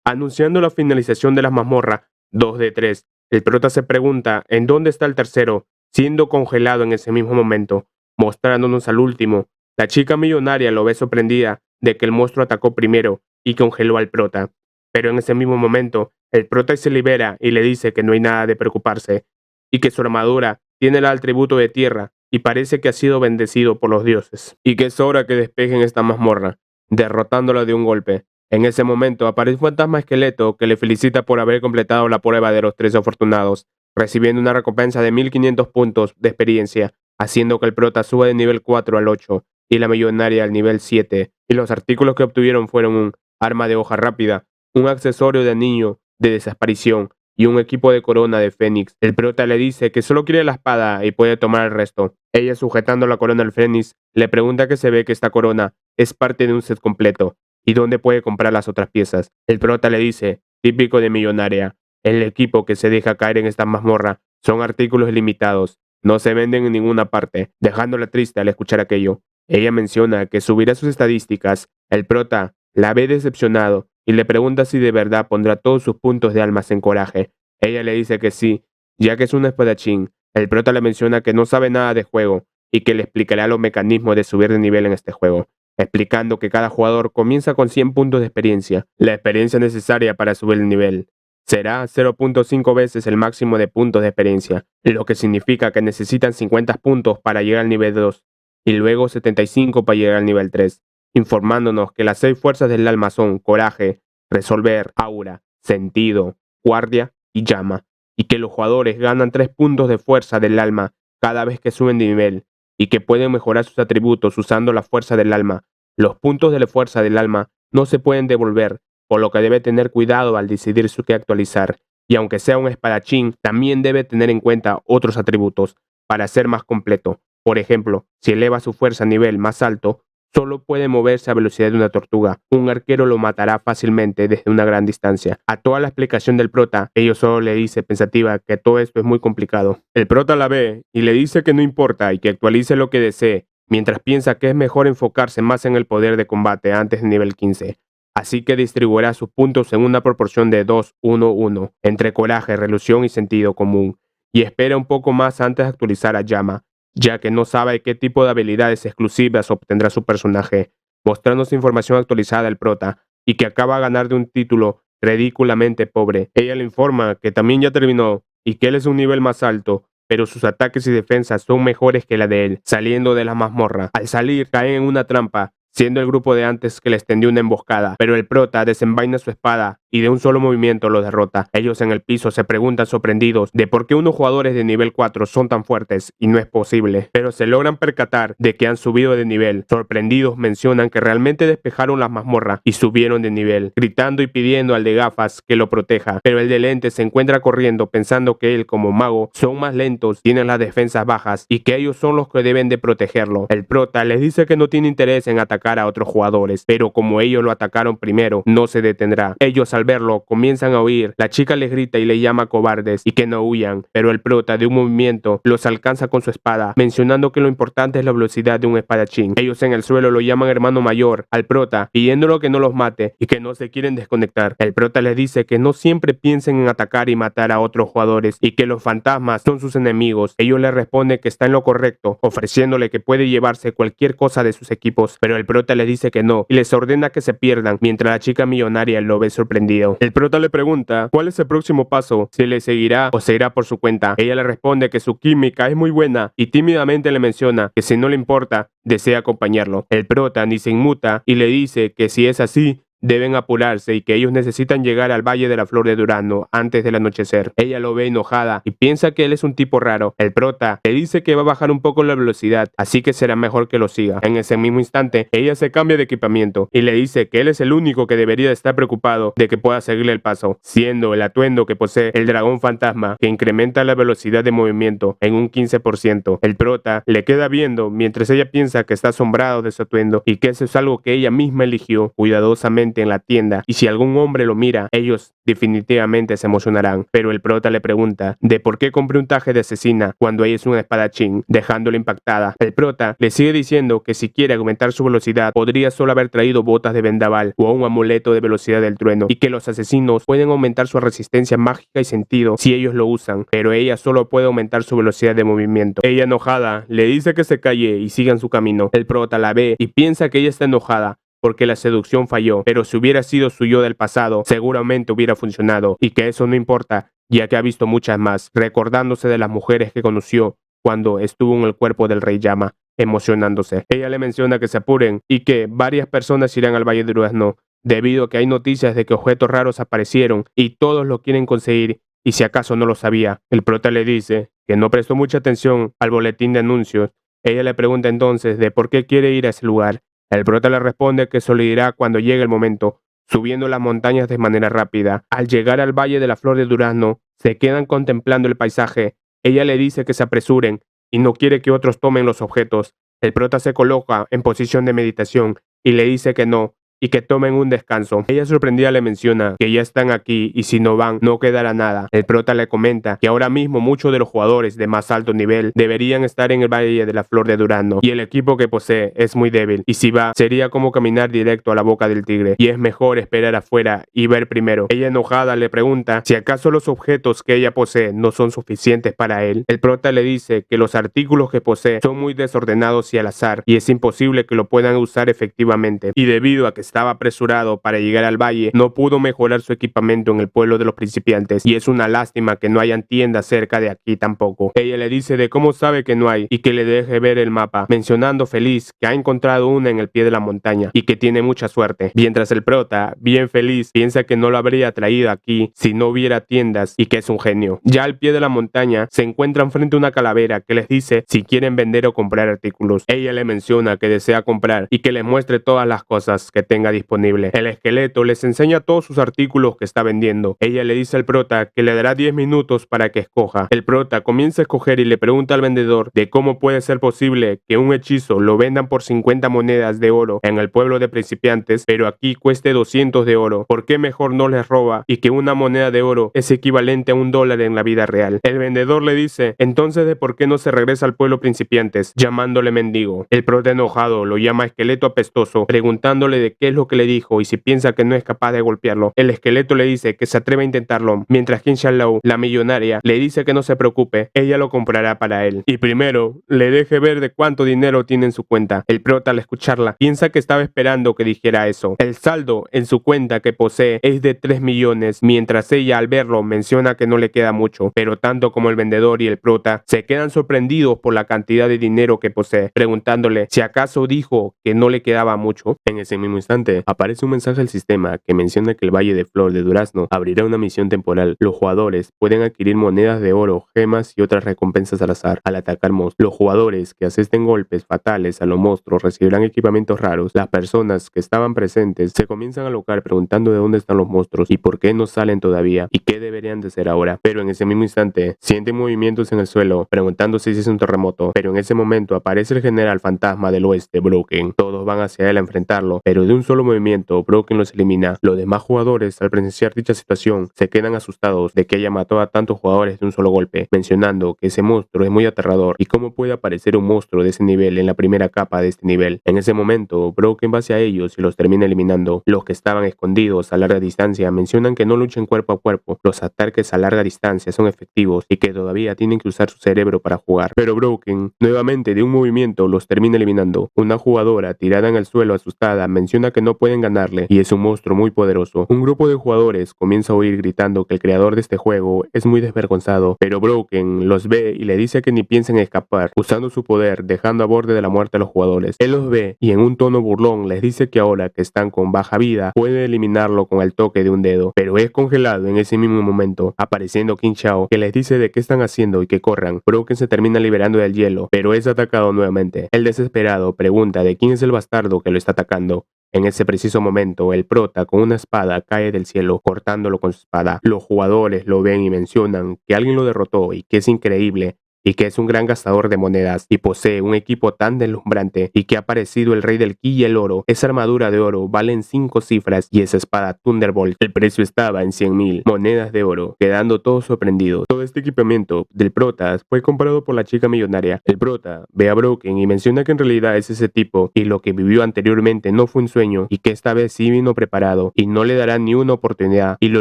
Anunciando la finalización de las mazmorras, 2 de 3, el prota se pregunta en dónde está el tercero, siendo congelado en ese mismo momento, mostrándonos al último. La chica millonaria lo ve sorprendida de que el monstruo atacó primero y congeló al prota. Pero en ese mismo momento, el prota se libera y le dice que no hay nada de preocuparse, y que su armadura tiene el atributo de tierra y parece que ha sido bendecido por los dioses, y que es hora que despejen esta mazmorra, derrotándola de un golpe. En ese momento aparece un fantasma esqueleto que le felicita por haber completado la prueba de los 3 afortunados, recibiendo una recompensa de 1500 puntos de experiencia, haciendo que el prota suba de nivel 4 al 8 y la millonaria al nivel 7, y los artículos que obtuvieron fueron un arma de hoja rápida, un accesorio de anillo de desaparición y un equipo de corona de fénix. El prota le dice que solo quiere la espada y puede tomar el resto. Ella, sujetando la corona del fénix, le pregunta que se ve que esta corona es parte de un set completo y dónde puede comprar las otras piezas. El prota le dice, típico de millonaria, el equipo que se deja caer en esta mazmorra son artículos limitados, no se venden en ninguna parte, dejándola triste al escuchar aquello. Ella menciona que subirá sus estadísticas. El prota la ve decepcionado y le pregunta si de verdad pondrá todos sus puntos de almas en coraje. Ella le dice que sí, ya que es un espadachín. El prota le menciona que no sabe nada de juego y que le explicará los mecanismos de subir de nivel en este juego, explicando que cada jugador comienza con 100 puntos de experiencia. La experiencia necesaria para subir el nivel será 0.5 veces el máximo de puntos de experiencia, lo que significa que necesitan 50 puntos para llegar al nivel 2 y luego 75 para llegar al nivel 3, informándonos que las 6 fuerzas del alma son coraje, resolver, aura, sentido, guardia y llama, y que los jugadores ganan 3 puntos de fuerza del alma cada vez que suben de nivel, y que pueden mejorar sus atributos usando la fuerza del alma. Los puntos de la fuerza del alma no se pueden devolver, por lo que debe tener cuidado al decidir su qué actualizar, y aunque sea un espadachín, también debe tener en cuenta otros atributos para ser más completo. Por ejemplo, si eleva su fuerza a nivel más alto, solo puede moverse a velocidad de una tortuga. Un arquero lo matará fácilmente desde una gran distancia. A toda la explicación del prota, ella solo le dice pensativa que todo esto es muy complicado. El prota la ve y le dice que no importa y que actualice lo que desee, mientras piensa que es mejor enfocarse más en el poder de combate antes de nivel 15. Así que distribuirá sus puntos en una proporción de 2-1-1, entre coraje, resolución y sentido común, y espera un poco más antes de actualizar a llama, ya que no sabe qué tipo de habilidades exclusivas obtendrá su personaje, mostrándonos información actualizada al prota, y que acaba de ganar de un título ridículamente pobre. Ella le informa que también ya terminó, y que él es un nivel más alto, pero sus ataques y defensas son mejores que la de él, saliendo de la mazmorra. Al salir, caen en una trampa, siendo el grupo de antes que les tendió una emboscada, pero el prota desenvaina su espada y de un solo movimiento lo derrota. Ellos en el piso se preguntan sorprendidos de por qué unos jugadores de nivel 4 son tan fuertes y no es posible, pero se logran percatar de que han subido de nivel. Sorprendidos mencionan que realmente despejaron la mazmorra y subieron de nivel, gritando y pidiendo al de gafas que lo proteja, pero el de lentes se encuentra corriendo pensando que él como mago son más lentos, tienen las defensas bajas y que ellos son los que deben de protegerlo. El prota les dice que no tiene interés en atacar a otros jugadores, pero como ellos lo atacaron primero, no se detendrá. Ellos al verlo comienzan a huir. La chica les grita y le llama cobardes y que no huyan, pero el prota de un movimiento los alcanza con su espada, mencionando que lo importante es la velocidad de un espadachín. Ellos en el suelo lo llaman hermano mayor al prota, pidiéndolo que no los mate y que no se quieren desconectar. El prota les dice que no siempre piensen en atacar y matar a otros jugadores y que los fantasmas son sus enemigos. Ellos le responden que está en lo correcto, ofreciéndole que puede llevarse cualquier cosa de sus equipos, pero el prota les dice que no y les ordena que se pierdan, mientras la chica millonaria lo ve sorprendido. El prota le pregunta cuál es el próximo paso, si le seguirá o se irá por su cuenta. Ella le responde que su química es muy buena y tímidamente le menciona que si no le importa, desea acompañarlo. El prota ni se inmuta y le dice que si es así, deben apurarse y que ellos necesitan llegar al Valle de la Flor de Durazno antes del anochecer. Ella lo ve enojada y piensa que él es un tipo raro. El prota le dice que va a bajar un poco la velocidad, así que será mejor que lo siga. En ese mismo instante, ella se cambia de equipamiento y le dice que él es el único que debería estar preocupado de que pueda seguirle el paso, siendo el atuendo que posee el dragón fantasma que incrementa la velocidad de movimiento en un 15%. El prota le queda viendo mientras ella piensa que está asombrado de su atuendo y que eso es algo que ella misma eligió cuidadosamente en la tienda, y si algún hombre lo mira, ellos definitivamente se emocionarán. Pero el prota le pregunta de por qué compré un traje de asesina cuando ella es un espadachín, dejándola impactada. El prota le sigue diciendo que si quiere aumentar su velocidad, podría solo haber traído botas de vendaval o un amuleto de velocidad del trueno, y que los asesinos pueden aumentar su resistencia mágica y sentido si ellos lo usan, pero ella solo puede aumentar su velocidad de movimiento. Ella enojada le dice que se calle y sigan su camino. El prota la ve y piensa que ella está enojada porque la seducción falló, pero si hubiera sido su yo del pasado, seguramente hubiera funcionado, y que eso no importa, ya que ha visto muchas más, recordándose de las mujeres que conoció cuando estuvo en el cuerpo del Rey Llama, emocionándose. Ella le menciona que se apuren y que varias personas irán al Valle de Durazno, debido a que hay noticias de que objetos raros aparecieron y todos lo quieren conseguir, y si acaso no lo sabía. El prota le dice que no prestó mucha atención al boletín de anuncios. Ella le pregunta entonces de por qué quiere ir a ese lugar. El prota le responde que se lo dirá cuando llegue el momento, subiendo las montañas de manera rápida. Al llegar al Valle de la Flor de Durazno, se quedan contemplando el paisaje. Ella le dice que se apresuren y no quiere que otros tomen los objetos. El prota se coloca en posición de meditación y le dice que no, y que tomen un descanso. Ella sorprendida le menciona que ya están aquí y si no van no quedará nada. El prota le comenta que ahora mismo muchos de los jugadores de más alto nivel deberían estar en el Valle de la Flor de Durazno y el equipo que posee es muy débil y si va sería como caminar directo a la boca del tigre y es mejor esperar afuera y ver primero. Ella enojada le pregunta si acaso los objetos que ella posee no son suficientes para él. El prota le dice que los artículos que posee son muy desordenados y al azar y es imposible que lo puedan usar efectivamente, y debido a que estaba apresurado para llegar al valle, no pudo mejorar su equipamiento en el pueblo de los principiantes y es una lástima que no hayan tiendas cerca de aquí tampoco. Ella le dice de cómo sabe que no hay y que le deje ver el mapa, mencionando feliz que ha encontrado una en el pie de la montaña y que tiene mucha suerte, mientras el prota, bien feliz, piensa que no lo habría traído aquí si no hubiera tiendas y que es un genio. Ya al pie de la montaña se encuentran frente a una calavera que les dice si quieren vender o comprar artículos. Ella le menciona que desea comprar y que les muestre todas las cosas que tenga disponible. El esqueleto les enseña todos sus artículos que está vendiendo. Ella le dice al prota que le dará 10 minutos para que escoja. El prota comienza a escoger y le pregunta al vendedor de cómo puede ser posible que un hechizo lo vendan por 50 monedas de oro en el pueblo de principiantes, pero aquí cueste 200 de oro. ¿Por qué mejor no les roba y que una moneda de oro es equivalente a $1 en la vida real? El vendedor le dice entonces de por qué no se regresa al pueblo principiantes, llamándole mendigo. El prota enojado lo llama esqueleto apestoso, preguntándole de qué qué es lo que le dijo y si piensa que no es capaz de golpearlo. El esqueleto le dice que se atreve a intentarlo, mientras Qin Shanlou, la millonaria, le dice que no se preocupe, ella lo comprará para él. Y primero, le deje ver de cuánto dinero tiene en su cuenta. El prota, al escucharla, piensa que estaba esperando que dijera eso. El saldo en su cuenta que posee es de 3 millones, mientras ella al verlo menciona que no le queda mucho, pero tanto como el vendedor y el prota se quedan sorprendidos por la cantidad de dinero que posee, preguntándole si acaso dijo que no le quedaba mucho. En ese mismo instante, aparece un mensaje al sistema que menciona que el Valle de Flor de Durazno abrirá una misión temporal. Los jugadores pueden adquirir monedas de oro, gemas y otras recompensas al azar al atacar monstruos. Los jugadores que asisten golpes fatales a los monstruos recibirán equipamientos raros. Las personas que estaban presentes se comienzan a alocar preguntando de dónde están los monstruos y por qué no salen todavía y qué deberían de hacer ahora. Pero en ese mismo instante sienten movimientos en el suelo preguntándose si es un terremoto. Pero en ese momento aparece el general fantasma del oeste, Broken. Todos van hacia él a enfrentarlo, pero de un solo movimiento Broken los elimina. Los demás jugadores al presenciar dicha situación se quedan asustados de que haya matado a tantos jugadores de un solo golpe, mencionando que ese monstruo es muy aterrador y cómo puede aparecer un monstruo de ese nivel en la primera capa de este nivel. En ese momento Broken va hacia ellos y los termina eliminando. Los que estaban escondidos a larga distancia mencionan que no luchen cuerpo a cuerpo, los ataques a larga distancia son efectivos y que todavía tienen que usar su cerebro para jugar. Pero Broken nuevamente de un movimiento los termina eliminando. Una jugadora tirada en el suelo asustada menciona que no pueden ganarle y es un monstruo muy poderoso. Un grupo de jugadores comienza a oír gritando que el creador de este juego es muy desvergonzado, pero Broken los ve y le dice que ni piensen escapar, usando su poder dejando a borde de la muerte a los jugadores. Él los ve y en un tono burlón les dice que ahora que están con baja vida puede eliminarlo con el toque de un dedo, pero es congelado en ese mismo momento, apareciendo Qin Shao que les dice de qué están haciendo y que corran. Broken se termina liberando del hielo, pero es atacado nuevamente. El desesperado pregunta de quién es el bastardo que lo está atacando. En ese preciso momento, el prota con una espada cae del cielo, cortándolo con su espada. Los jugadores lo ven y mencionan que alguien lo derrotó y que es increíble y que es un gran gastador de monedas y posee un equipo tan deslumbrante y que ha parecido el rey del ki y el oro. Esa armadura de oro vale en 5 cifras y esa espada Thunderbolt el precio estaba en 100,000 monedas de oro, quedando todos sorprendidos. Todo este equipamiento del prota fue comprado por la chica millonaria. El prota ve a Broken y menciona que en realidad es ese tipo y lo que vivió anteriormente no fue un sueño y que esta vez sí vino preparado y no le dará ni una oportunidad y lo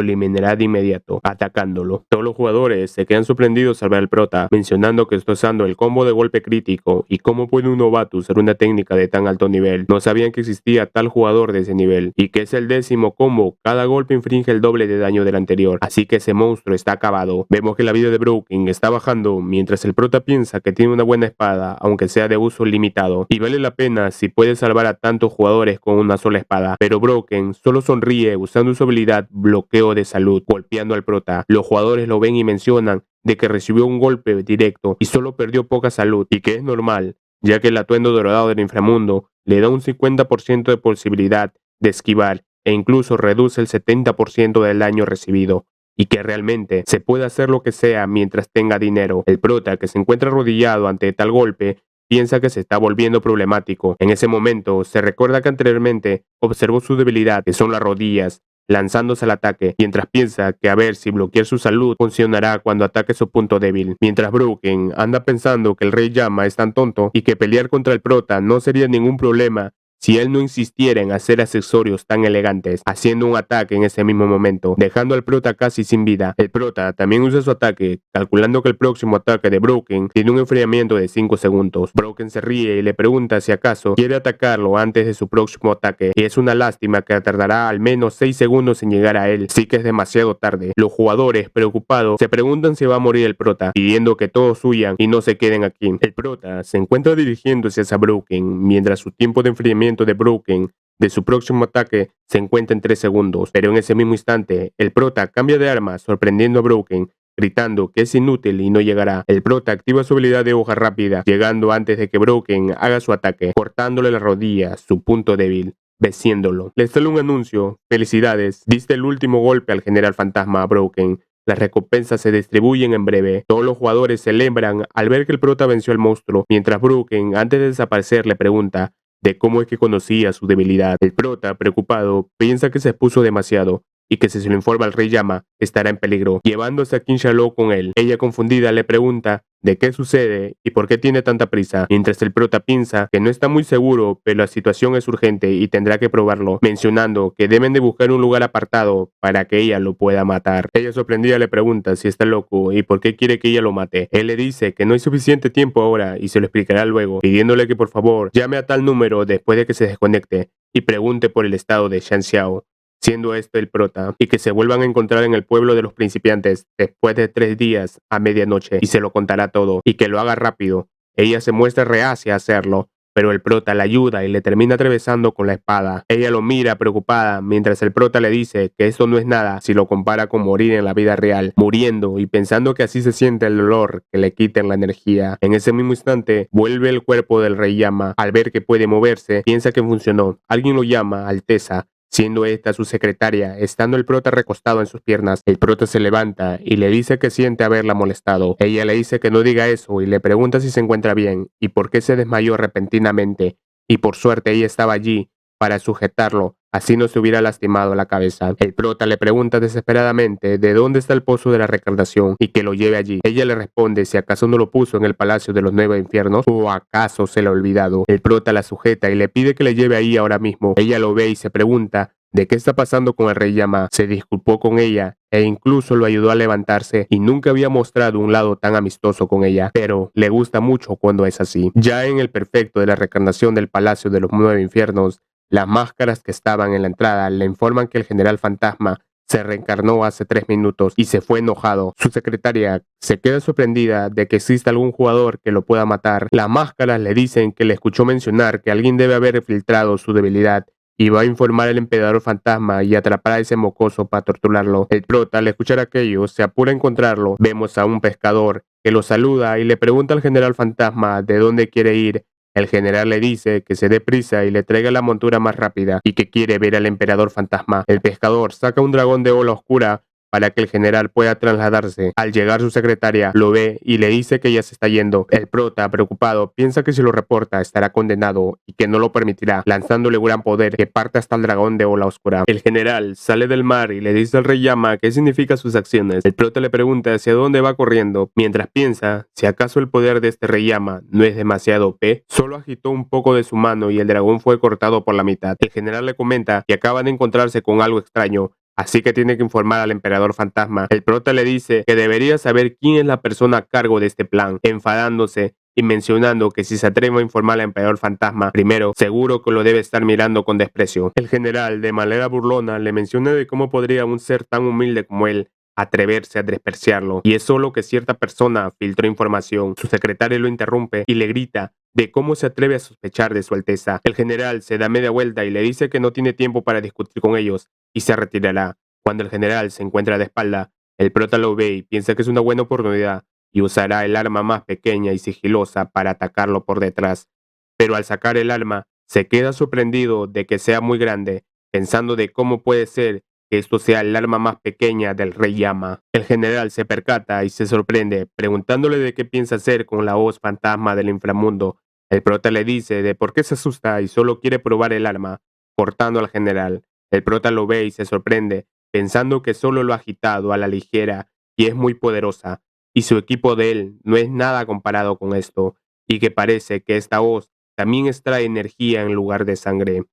eliminará de inmediato, atacándolo. Todos los jugadores se quedan sorprendidos al ver al prota, mencionando que está usando el combo de golpe crítico y cómo puede un novato usar una técnica de tan alto nivel. No sabían que existía tal jugador de ese nivel y que es el 10º combo. Cada golpe infringe el doble de daño del anterior, así que ese monstruo está acabado. Vemos que la vida de Broken está bajando mientras el prota piensa que tiene una buena espada, aunque sea de uso limitado, y vale la pena si puede salvar a tantos jugadores con una sola espada, pero Broken solo sonríe usando su habilidad bloqueo de salud, golpeando al prota. Los jugadores lo ven y mencionan de que recibió un golpe directo y solo perdió poca salud, y que es normal, ya que el atuendo dorado del inframundo le da un 50% de posibilidad de esquivar e incluso reduce el 70% del daño recibido, y que realmente se puede hacer lo que sea mientras tenga dinero. El prota, que se encuentra arrodillado ante tal golpe, piensa que se está volviendo problemático. En ese momento se recuerda que anteriormente observó su debilidad, que son las rodillas, lanzándose al ataque, mientras piensa que a ver si bloquear su salud funcionará cuando ataque su punto débil. Mientras Broken anda pensando que el Rey Llama es tan tonto y que pelear contra el prota no sería ningún problema si él no insistiera en hacer accesorios tan elegantes, haciendo un ataque en ese mismo momento, dejando al prota casi sin vida. El prota también usa su ataque, calculando que el próximo ataque de Broken tiene un enfriamiento de 5 segundos. Broken se ríe y le pregunta si acaso quiere atacarlo antes de su próximo ataque, y es una lástima que tardará al menos 6 segundos en llegar a él, sí que es demasiado tarde. Los jugadores, preocupados, se preguntan si va a morir el prota, pidiendo que todos huyan y no se queden aquí. El prota se encuentra dirigiéndose hacia Broken, mientras su tiempo de enfriamiento de Broken de su próximo ataque se encuentra en 3 segundos, pero en ese mismo instante el prota cambia de arma, sorprendiendo a Broken, gritando que es inútil y no llegará. El prota activa su habilidad de hoja rápida, llegando antes de que Broken haga su ataque, cortándole la rodilla, su punto débil, venciéndolo. Le sale un anuncio: felicidades, diste el último golpe al general fantasma Broken. Las recompensas se distribuyen en breve. Todos los jugadores celebran al ver que el prota venció al monstruo, mientras Broken, antes de desaparecer, le pregunta de cómo es que conocía su debilidad. El prota, preocupado, piensa que se expuso demasiado, y que si se lo informa al rey Yama, estará en peligro, llevándose a Kinshalo con él. Ella, confundida, le pregunta de qué sucede y por qué tiene tanta prisa, mientras el prota piensa que no está muy seguro, pero la situación es urgente y tendrá que probarlo, mencionando que deben de buscar un lugar apartado para que ella lo pueda matar. Ella, sorprendida, le pregunta si está loco y por qué quiere que ella lo mate. Él le dice que no hay suficiente tiempo ahora y se lo explicará luego, pidiéndole que por favor llame a tal número después de que se desconecte y pregunte por el estado de Shan Xiao, siendo este el prota, y que se vuelvan a encontrar en el pueblo de los principiantes después de 3 días a medianoche y se lo contará todo, y que lo haga rápido. Ella se muestra reacia a hacerlo, pero el prota la ayuda y le termina atravesando con la espada. Ella lo mira preocupada, mientras el prota le dice que esto no es nada si lo compara con morir en la vida real, muriendo y pensando que así se siente el dolor que le quiten la energía. En ese mismo instante, vuelve el cuerpo del rey Yama. Al ver que puede moverse, piensa que funcionó. Alguien lo llama Alteza, siendo esta su secretaria. Estando el prota recostado en sus piernas, el prota se levanta y le dice que siente haberla molestado. Ella le dice que no diga eso y le pregunta si se encuentra bien y por qué se desmayó repentinamente, y por suerte ella estaba allí para sujetarlo, así no se hubiera lastimado la cabeza. El prota le pregunta desesperadamente de dónde está el pozo de la reencarnación y que lo lleve allí. Ella le responde si acaso no lo puso en el palacio de los 9 infiernos o acaso se lo ha olvidado. El prota la sujeta y le pide que le lleve ahí ahora mismo. Ella lo ve y se pregunta de qué está pasando con el rey Yama. Se disculpó con ella e incluso lo ayudó a levantarse y nunca había mostrado un lado tan amistoso con ella, pero le gusta mucho cuando es así. Ya en el perfecto de la reencarnación del palacio de los 9 infiernos, las máscaras que estaban en la entrada le informan que el general fantasma se reencarnó hace 3 minutos y se fue enojado. Su secretaria se queda sorprendida de que exista algún jugador que lo pueda matar. Las máscaras le dicen que le escuchó mencionar que alguien debe haber filtrado su debilidad y va a informar al emperador fantasma y atrapar a ese mocoso para torturarlo. El prota, al escuchar aquello, se apura a encontrarlo. Vemos a un pescador que lo saluda y le pregunta al general fantasma de dónde quiere ir. El general le dice que se dé prisa y le traiga la montura más rápida y que quiere ver al emperador fantasma. El pescador saca un dragón de ola oscura para que el general pueda trasladarse. Al llegar su secretaria lo ve y le dice que ya se está yendo. El prota, preocupado, piensa que si lo reporta estará condenado y que no lo permitirá, lanzándole un gran poder que parte hasta el dragón de ola oscura. El general sale del mar y le dice al rey Yama qué significa sus acciones. El prota le pregunta hacia dónde va corriendo, mientras piensa si acaso el poder de este rey Yama no es demasiado OP. Solo agitó un poco de su mano y el dragón fue cortado por la mitad. El general le comenta que acaban de encontrarse con algo extraño, así que tiene que informar al emperador fantasma. El prota le dice que debería saber quién es la persona a cargo de este plan, enfadándose y mencionando que si se atreve a informar al emperador fantasma primero, seguro que lo debe estar mirando con desprecio. El general, de manera burlona, le menciona de cómo podría un ser tan humilde como él atreverse a despreciarlo, y es solo que cierta persona filtró información. Su secretario lo interrumpe y le grita de cómo se atreve a sospechar de su alteza. El general se da media vuelta y le dice que no tiene tiempo para discutir con ellos y se retirará. Cuando el general se encuentra de espalda, el prota lo ve y piensa que es una buena oportunidad y usará el arma más pequeña y sigilosa para atacarlo por detrás. Pero al sacar el arma, se queda sorprendido de que sea muy grande, pensando de cómo puede ser que esto sea el arma más pequeña del rey Yama. El general se percata y se sorprende, preguntándole de qué piensa hacer con la hoz fantasma del inframundo. El prota le dice de por qué se asusta y solo quiere probar el arma, cortando al general. El prota lo ve y se sorprende, pensando que solo lo ha agitado a la ligera y es muy poderosa, y su equipo de él no es nada comparado con esto, y que parece que esta hoz también extrae energía en lugar de sangre.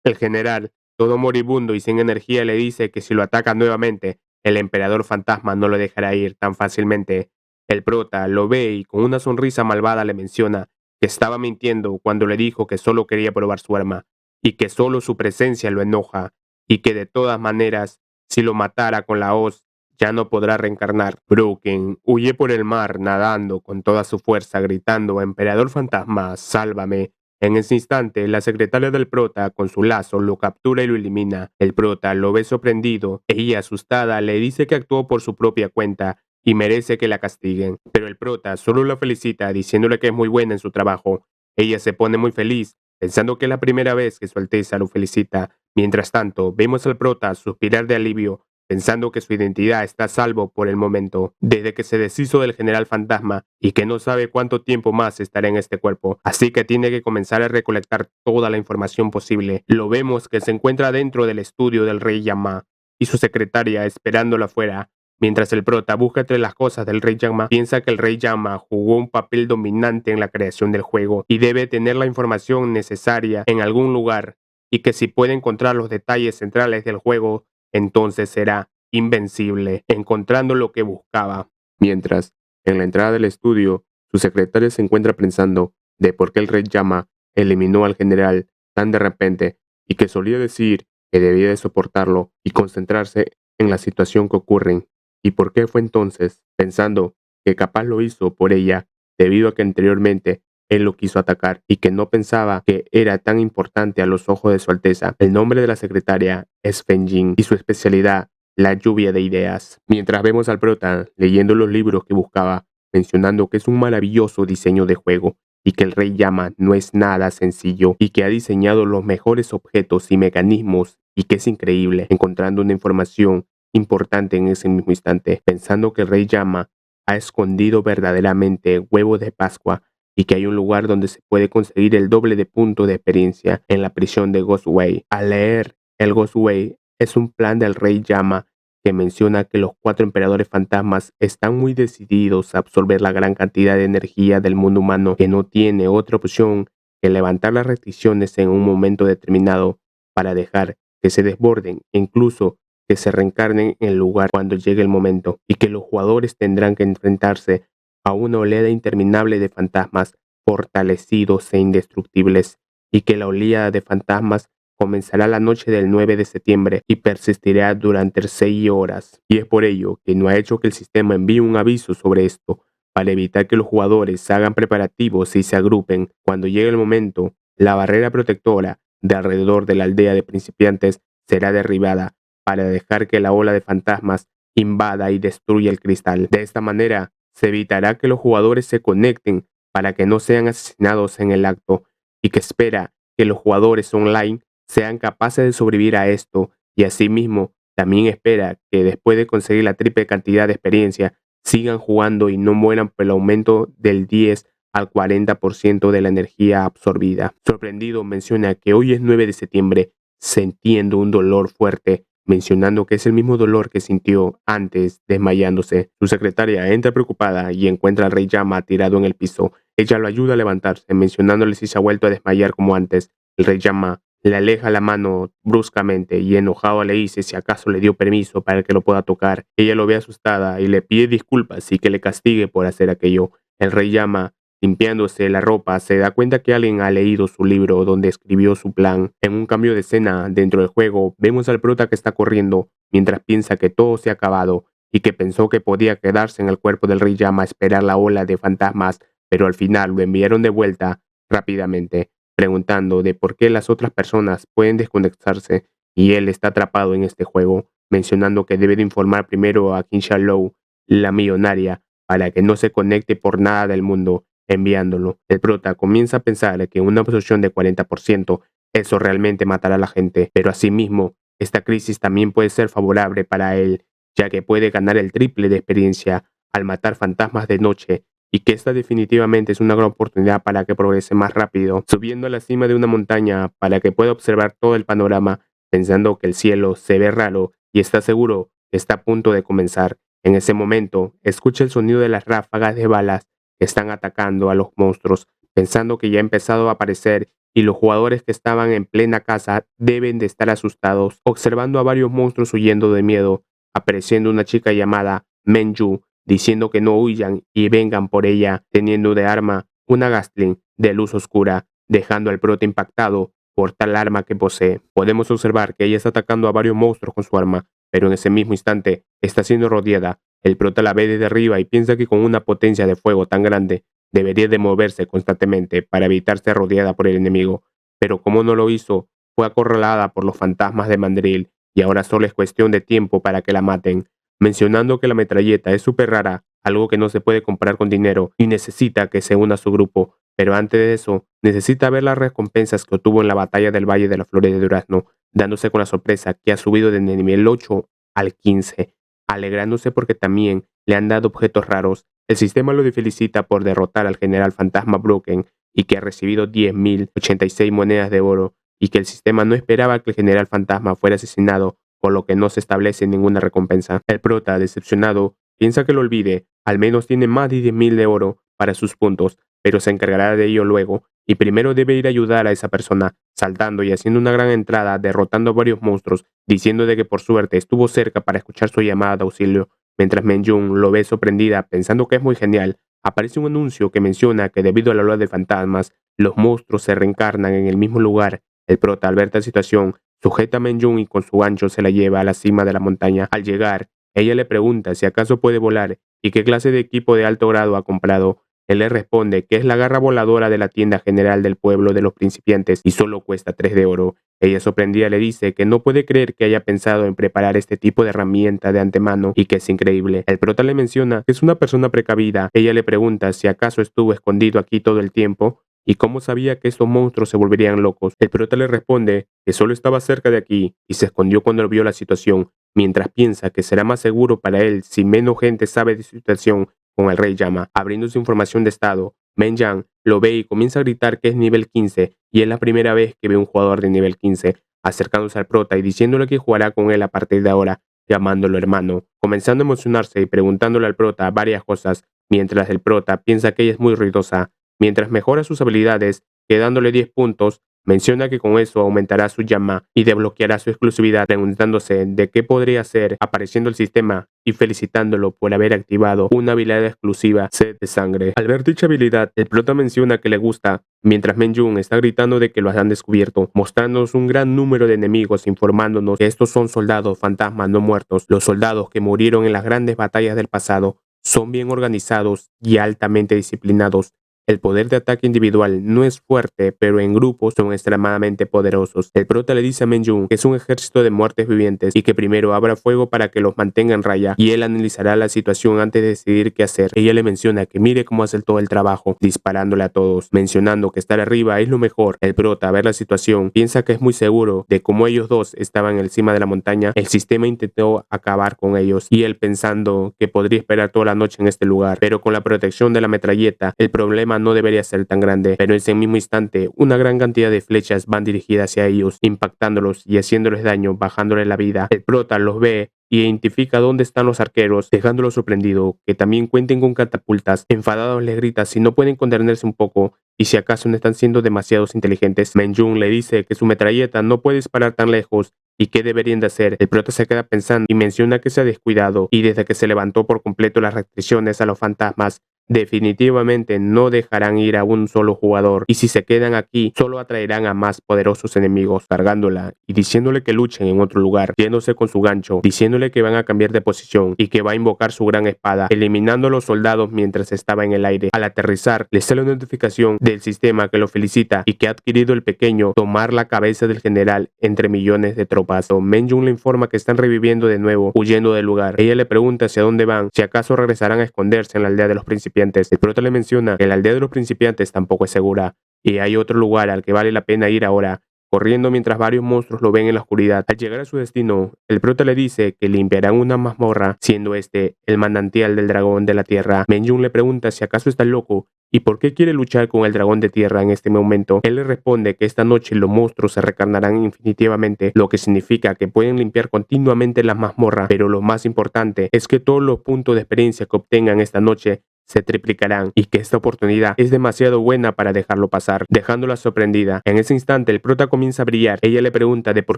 El general, todo moribundo y sin energía, le dice que si lo ataca nuevamente, el emperador fantasma no lo dejará ir tan fácilmente. El prota lo ve y con una sonrisa malvada le menciona que estaba mintiendo cuando le dijo que solo quería probar su arma, y que solo su presencia lo enoja, y que de todas maneras, si lo matara con la hoz, ya no podrá reencarnar. Broken huye por el mar nadando con toda su fuerza, gritando: «Emperador fantasma, sálvame». En ese instante, la secretaria del prota, con su lazo, lo captura y lo elimina. El prota lo ve sorprendido. Ella, asustada, le dice que actuó por su propia cuenta y merece que la castiguen. Pero el prota solo la felicita, diciéndole que es muy buena en su trabajo. Ella se pone muy feliz, pensando que es la primera vez que su Alteza lo felicita. Mientras tanto, vemos al prota suspirar de alivio, pensando que su identidad está a salvo por el momento, desde que se deshizo del general fantasma y que no sabe cuánto tiempo más estará en este cuerpo, así que tiene que comenzar a recolectar toda la información posible. Lo vemos que se encuentra dentro del estudio del rey Yama, y su secretaria esperándolo afuera. Mientras el prota busca entre las cosas del Rey Llama, piensa que el Rey Llama jugó un papel dominante en la creación del juego y debe tener la información necesaria en algún lugar, y que si puede encontrar los detalles centrales del juego, entonces será invencible, encontrando lo que buscaba. Mientras, en la entrada del estudio, su secretaria se encuentra pensando de por qué el Rey Llama eliminó al general tan de repente y que solía decir que debía de soportarlo y concentrarse en la situación que ocurre. ¿Y por qué fue entonces? Pensando que capaz lo hizo por ella, debido a que anteriormente él lo quiso atacar y que no pensaba que era tan importante a los ojos de su Alteza. El nombre de la secretaria es Fenjin y su especialidad, la lluvia de ideas. Mientras vemos al prota leyendo los libros que buscaba, mencionando que es un maravilloso diseño de juego y que el Rey Llama no es nada sencillo y que ha diseñado los mejores objetos y mecanismos y que es increíble, encontrando una información importante en ese mismo instante, pensando que el Rey Llama ha escondido verdaderamente huevos de Pascua y que hay un lugar donde se puede conseguir el doble de puntos de experiencia en la prisión de Ghostway. Al leer el Ghostway es un plan del Rey Llama que menciona que los 4 emperadores fantasmas están muy decididos a absorber la gran cantidad de energía del mundo humano, que no tiene otra opción que levantar las restricciones en un momento determinado para dejar que se desborden e incluso que se reencarnen en el lugar cuando llegue el momento, y que los jugadores tendrán que enfrentarse a una oleada interminable de fantasmas fortalecidos e indestructibles, y que la oleada de fantasmas comenzará la noche del 9 de septiembre y persistirá durante 6 horas. Y es por ello que no ha hecho que el sistema envíe un aviso sobre esto, para evitar que los jugadores hagan preparativos y se agrupen. Cuando llegue el momento, la barrera protectora de alrededor de la aldea de principiantes será derribada para dejar que la ola de fantasmas invada y destruya el cristal. De esta manera, se evitará que los jugadores se conecten para que no sean asesinados en el acto, y que espera que los jugadores online sean capaces de sobrevivir a esto, y asimismo también espera que después de conseguir la triple cantidad de experiencia sigan jugando y no mueran por el aumento del 10 al 40% de la energía absorbida. Sorprendido menciona que hoy es 9 de septiembre, sintiendo un dolor fuerte, mencionando que es el mismo dolor que sintió antes desmayándose. Su secretaria entra preocupada y encuentra al Rey Llama tirado en el piso. Ella lo ayuda a levantarse, mencionándole si se ha vuelto a desmayar como antes. El Rey Llama le aleja la mano bruscamente y enojado le dice si acaso le dio permiso para que lo pueda tocar. Ella lo ve asustada y le pide disculpas y que le castigue por hacer aquello. El Rey Llama, limpiándose la ropa, se da cuenta que alguien ha leído su libro donde escribió su plan. En un cambio de escena dentro del juego, vemos al prota que está corriendo mientras piensa que todo se ha acabado y que pensó que podía quedarse en el cuerpo del Rey Llama a esperar la ola de fantasmas, pero al final lo enviaron de vuelta rápidamente, preguntando de por qué las otras personas pueden desconectarse y él está atrapado en este juego, mencionando que debe de informar primero a King Shallow, la millonaria, para que no se conecte por nada del mundo, enviándolo. El prota comienza a pensar que una absorción de 40%, eso realmente matará a la gente, pero asimismo, esta crisis también puede ser favorable para él, ya que puede ganar el triple de experiencia al matar fantasmas de noche, y que esta definitivamente es una gran oportunidad para que progrese más rápido, subiendo a la cima de una montaña para que pueda observar todo el panorama, pensando que el cielo se ve raro y está seguro que está a punto de comenzar. En ese momento, escucha el sonido de las ráfagas de balas que están atacando a los monstruos, pensando que ya ha empezado a aparecer y los jugadores que estaban en plena casa deben de estar asustados, observando a varios monstruos huyendo de miedo, apareciendo una chica llamada Menju, diciendo que no huyan y vengan por ella, teniendo de arma una Gatling de luz oscura, dejando al prota impactado por tal arma que posee. Podemos observar que ella está atacando a varios monstruos con su arma, pero en ese mismo instante está siendo rodeada. El prota la ve desde arriba y piensa que con una potencia de fuego tan grande debería de moverse constantemente para evitar ser rodeada por el enemigo, pero como no lo hizo, fue acorralada por los fantasmas de Mandrill y ahora solo es cuestión de tiempo para que la maten, mencionando que la metralleta es súper rara, algo que no se puede comprar con dinero y necesita que se una a su grupo, pero antes de eso necesita ver las recompensas que obtuvo en la batalla del Valle de las Flores de Durazno, dándose con la sorpresa que ha subido de nivel 8 al 15, alegrándose porque también le han dado objetos raros. El sistema lo felicita por derrotar al general fantasma Broken y que ha recibido 10.086 monedas de oro, y que el sistema no esperaba que el general fantasma fuera asesinado por lo que no se establece ninguna recompensa. El prota, decepcionado, piensa que lo olvide, al menos tiene más de 10.000 de oro para sus puntos, pero se encargará de ello luego, y primero debe ir a ayudar a esa persona, saltando y haciendo una gran entrada, derrotando a varios monstruos, diciendo de que por suerte estuvo cerca para escuchar su llamada de auxilio. Mientras Menjun lo ve sorprendida, pensando que es muy genial, aparece un anuncio que menciona que debido a la ola de fantasmas, los monstruos se reencarnan en el mismo lugar. El prota, al ver esta situación, sujeta a Menjun y con su gancho se la lleva a la cima de la montaña. Al llegar, ella le pregunta si acaso puede volar y qué clase de equipo de alto grado ha comprado. Él le responde que es la garra voladora de la tienda general del pueblo de los principiantes y solo cuesta 3 de oro. Ella, sorprendida, le dice que no puede creer que haya pensado en preparar este tipo de herramienta de antemano y que es increíble. El prota le menciona que es una persona precavida. Ella le pregunta si acaso estuvo escondido aquí todo el tiempo y cómo sabía que estos monstruos se volverían locos. El prota le responde que solo estaba cerca de aquí y se escondió cuando vio la situación, mientras piensa que será más seguro para él si menos gente sabe de su situación con el rey Llama. Abriendo su información de estado, Menjan lo ve y comienza a gritar que es nivel 15 y es la primera vez que ve un jugador de nivel 15, acercándose al prota y diciéndole que jugará con él a partir de ahora, llamándolo hermano, comenzando a emocionarse y preguntándole al prota varias cosas, mientras el prota piensa que ella es muy ruidosa. Mientras mejora sus habilidades, quedándole 10 puntos, menciona que con eso aumentará su llama y desbloqueará su exclusividad, preguntándose de qué podría ser, apareciendo el sistema y felicitándolo por haber activado una habilidad exclusiva, Sed de Sangre. Al ver dicha habilidad, el prota menciona que le gusta, mientras Menjun está gritando de que lo han descubierto, mostrándonos un gran número de enemigos, informándonos que estos son soldados fantasmas no muertos. Los soldados que murieron en las grandes batallas del pasado son bien organizados y altamente disciplinados. El poder de ataque individual no es fuerte, pero en grupos son extremadamente poderosos. El prota le dice a Menjun que es un ejército de muertes vivientes y que primero abra fuego para que los mantenga en raya, y él analizará la situación antes de decidir qué hacer. Ella le menciona que mire cómo hace todo el trabajo, disparándole a todos, mencionando que estar arriba es lo mejor. El prota, a ver la situación, piensa que es muy seguro de cómo ellos dos estaban encima de la montaña. El sistema intentó acabar con ellos, y él pensando que podría esperar toda la noche en este lugar, pero con la protección de la metralleta, el problema no debería ser tan grande. Pero en ese mismo instante, una gran cantidad de flechas van dirigidas hacia ellos, impactándolos y haciéndoles daño, bajándoles la vida. El prota los ve y identifica dónde están los arqueros, dejándolo sorprendido, que también cuenten con catapultas. Enfadados les grita si no pueden contenerse un poco y si acaso no están siendo demasiados inteligentes. Menjun le dice que su metralleta no puede disparar tan lejos y qué deberían de hacer. El prota se queda pensando y menciona que se ha descuidado, y desde que se levantó por completo las restricciones a los fantasmas, definitivamente no dejarán ir a un solo jugador, y si se quedan aquí solo atraerán a más poderosos enemigos, cargándola y diciéndole que luchen en otro lugar, yéndose con su gancho, diciéndole que van a cambiar de posición y que va a invocar su gran espada, eliminando a los soldados mientras estaba en el aire. Al aterrizar, le sale una notificación del sistema que lo felicita y que ha adquirido el pequeño tomar la cabeza del general entre millones de tropas. Menjun le informa que están reviviendo de nuevo, huyendo del lugar. Ella le pregunta hacia dónde van, si acaso regresarán a esconderse en la aldea de los principiantes. El prota le menciona que la aldea de los principiantes tampoco es segura, y hay otro lugar al que vale la pena ir ahora, corriendo mientras varios monstruos lo ven en la oscuridad. Al llegar a su destino, el prota le dice que limpiarán una mazmorra, siendo este el manantial del dragón de la tierra. Menjun le pregunta si acaso está loco y por qué quiere luchar con el dragón de tierra en este momento. Él le responde que esta noche los monstruos se reencarnarán infinitivamente, lo que significa que pueden limpiar continuamente las mazmorras, pero lo más importante es que todos los puntos de experiencia que obtengan esta noche se triplicarán, y que esta oportunidad es demasiado buena para dejarlo pasar, dejándola sorprendida. En ese instante el prota comienza a brillar. Ella le pregunta de por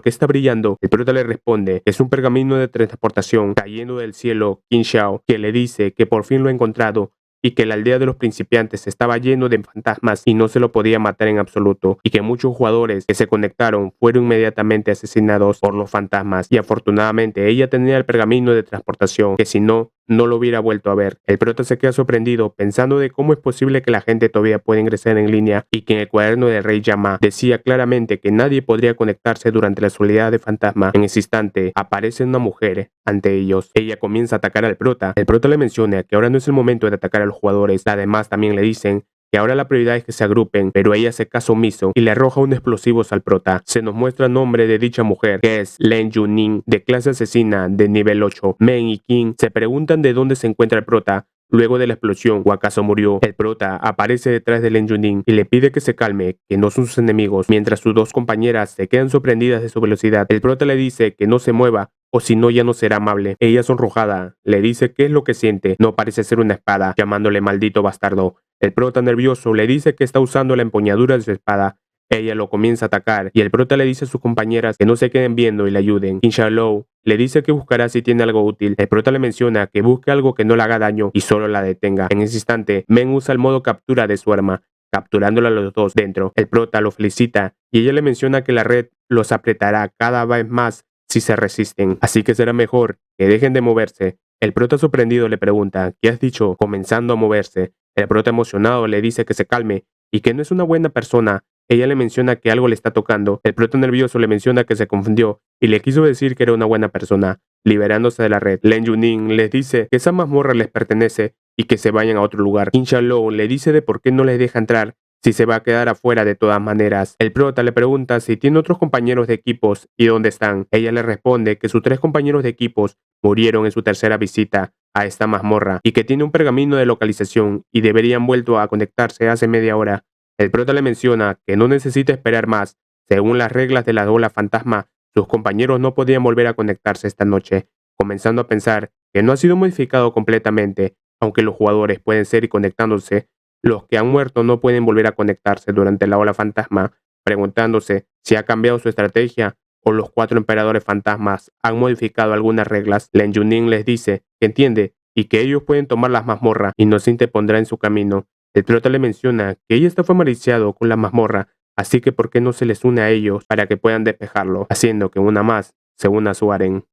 qué está brillando. El prota le responde que es un pergamino de transportación cayendo del cielo, Qin Shao, que le dice que por fin lo ha encontrado y que la aldea de los principiantes estaba lleno de fantasmas y no se lo podía matar en absoluto, y que muchos jugadores que se conectaron fueron inmediatamente asesinados por los fantasmas, y afortunadamente ella tenía el pergamino de transportación, que si no, no lo hubiera vuelto a ver. El prota se queda sorprendido pensando de cómo es posible que la gente todavía pueda ingresar en línea, y que en el cuaderno del rey Llama decía claramente que nadie podría conectarse durante la soledad de fantasma. En ese instante aparece una mujer ante ellos. Ella comienza a atacar al prota. El prota le menciona que ahora no es el momento de atacar a los jugadores. Además también le dicen que ahora la prioridad es que se agrupen, pero ella hace caso omiso y le arroja un explosivo al prota. Se nos muestra el nombre de dicha mujer, que es Len Yunin, de clase asesina de nivel 8. Men y King se preguntan de dónde se encuentra el prota, luego de la explosión, o acaso murió. El prota aparece detrás de Len Yunin y le pide que se calme, que no son sus enemigos, mientras sus dos compañeras se quedan sorprendidas de su velocidad. El prota le dice que no se mueva, o si no ya no será amable. Ella, sonrojada, le dice qué es lo que siente. No parece ser una espada, llamándole maldito bastardo. El prota, nervioso, le dice que está usando la empuñadura de su espada. Ella lo comienza a atacar y el prota le dice a sus compañeras que no se queden viendo y le ayuden. Inshallah le dice que buscará si tiene algo útil. El prota le menciona que busque algo que no le haga daño y solo la detenga. En ese instante, Men usa el modo captura de su arma, capturándola a los dos dentro. El prota lo felicita y ella le menciona que la red los apretará cada vez más si se resisten, así que será mejor que dejen de moverse. El prota, sorprendido, le pregunta ¿qué has dicho? Comenzando a moverse. El prota, emocionado, le dice que se calme y que no es una buena persona. Ella le menciona que algo le está tocando. El prota, nervioso, le menciona que se confundió y le quiso decir que era una buena persona, liberándose de la red. Len Yunin les dice que esa mazmorra les pertenece y que se vayan a otro lugar. Inshallah le dice de por qué no les deja entrar si se va a quedar afuera de todas maneras. El prota le pregunta si tiene otros compañeros de equipos y dónde están. Ella le responde que sus 3 compañeros de equipos murieron en su tercera visita a esta mazmorra y que tiene un pergamino de localización y deberían vuelto a conectarse hace media hora. El prota le menciona que no necesita esperar más. Según las reglas de la ola fantasma, sus compañeros no podían volver a conectarse esta noche, comenzando a pensar que no ha sido modificado completamente, aunque los jugadores pueden seguir conectándose. Los que han muerto no pueden volver a conectarse durante la ola fantasma, preguntándose si ha cambiado su estrategia o los 4 emperadores fantasmas han modificado algunas reglas. Len Yunin les dice que entiende y que ellos pueden tomar las mazmorras y no se interpondrá en su camino. El prota le menciona que ella está familiarizado con la mazmorra, así que por qué no se les une a ellos para que puedan despejarlo, haciendo que una más se una a su harén.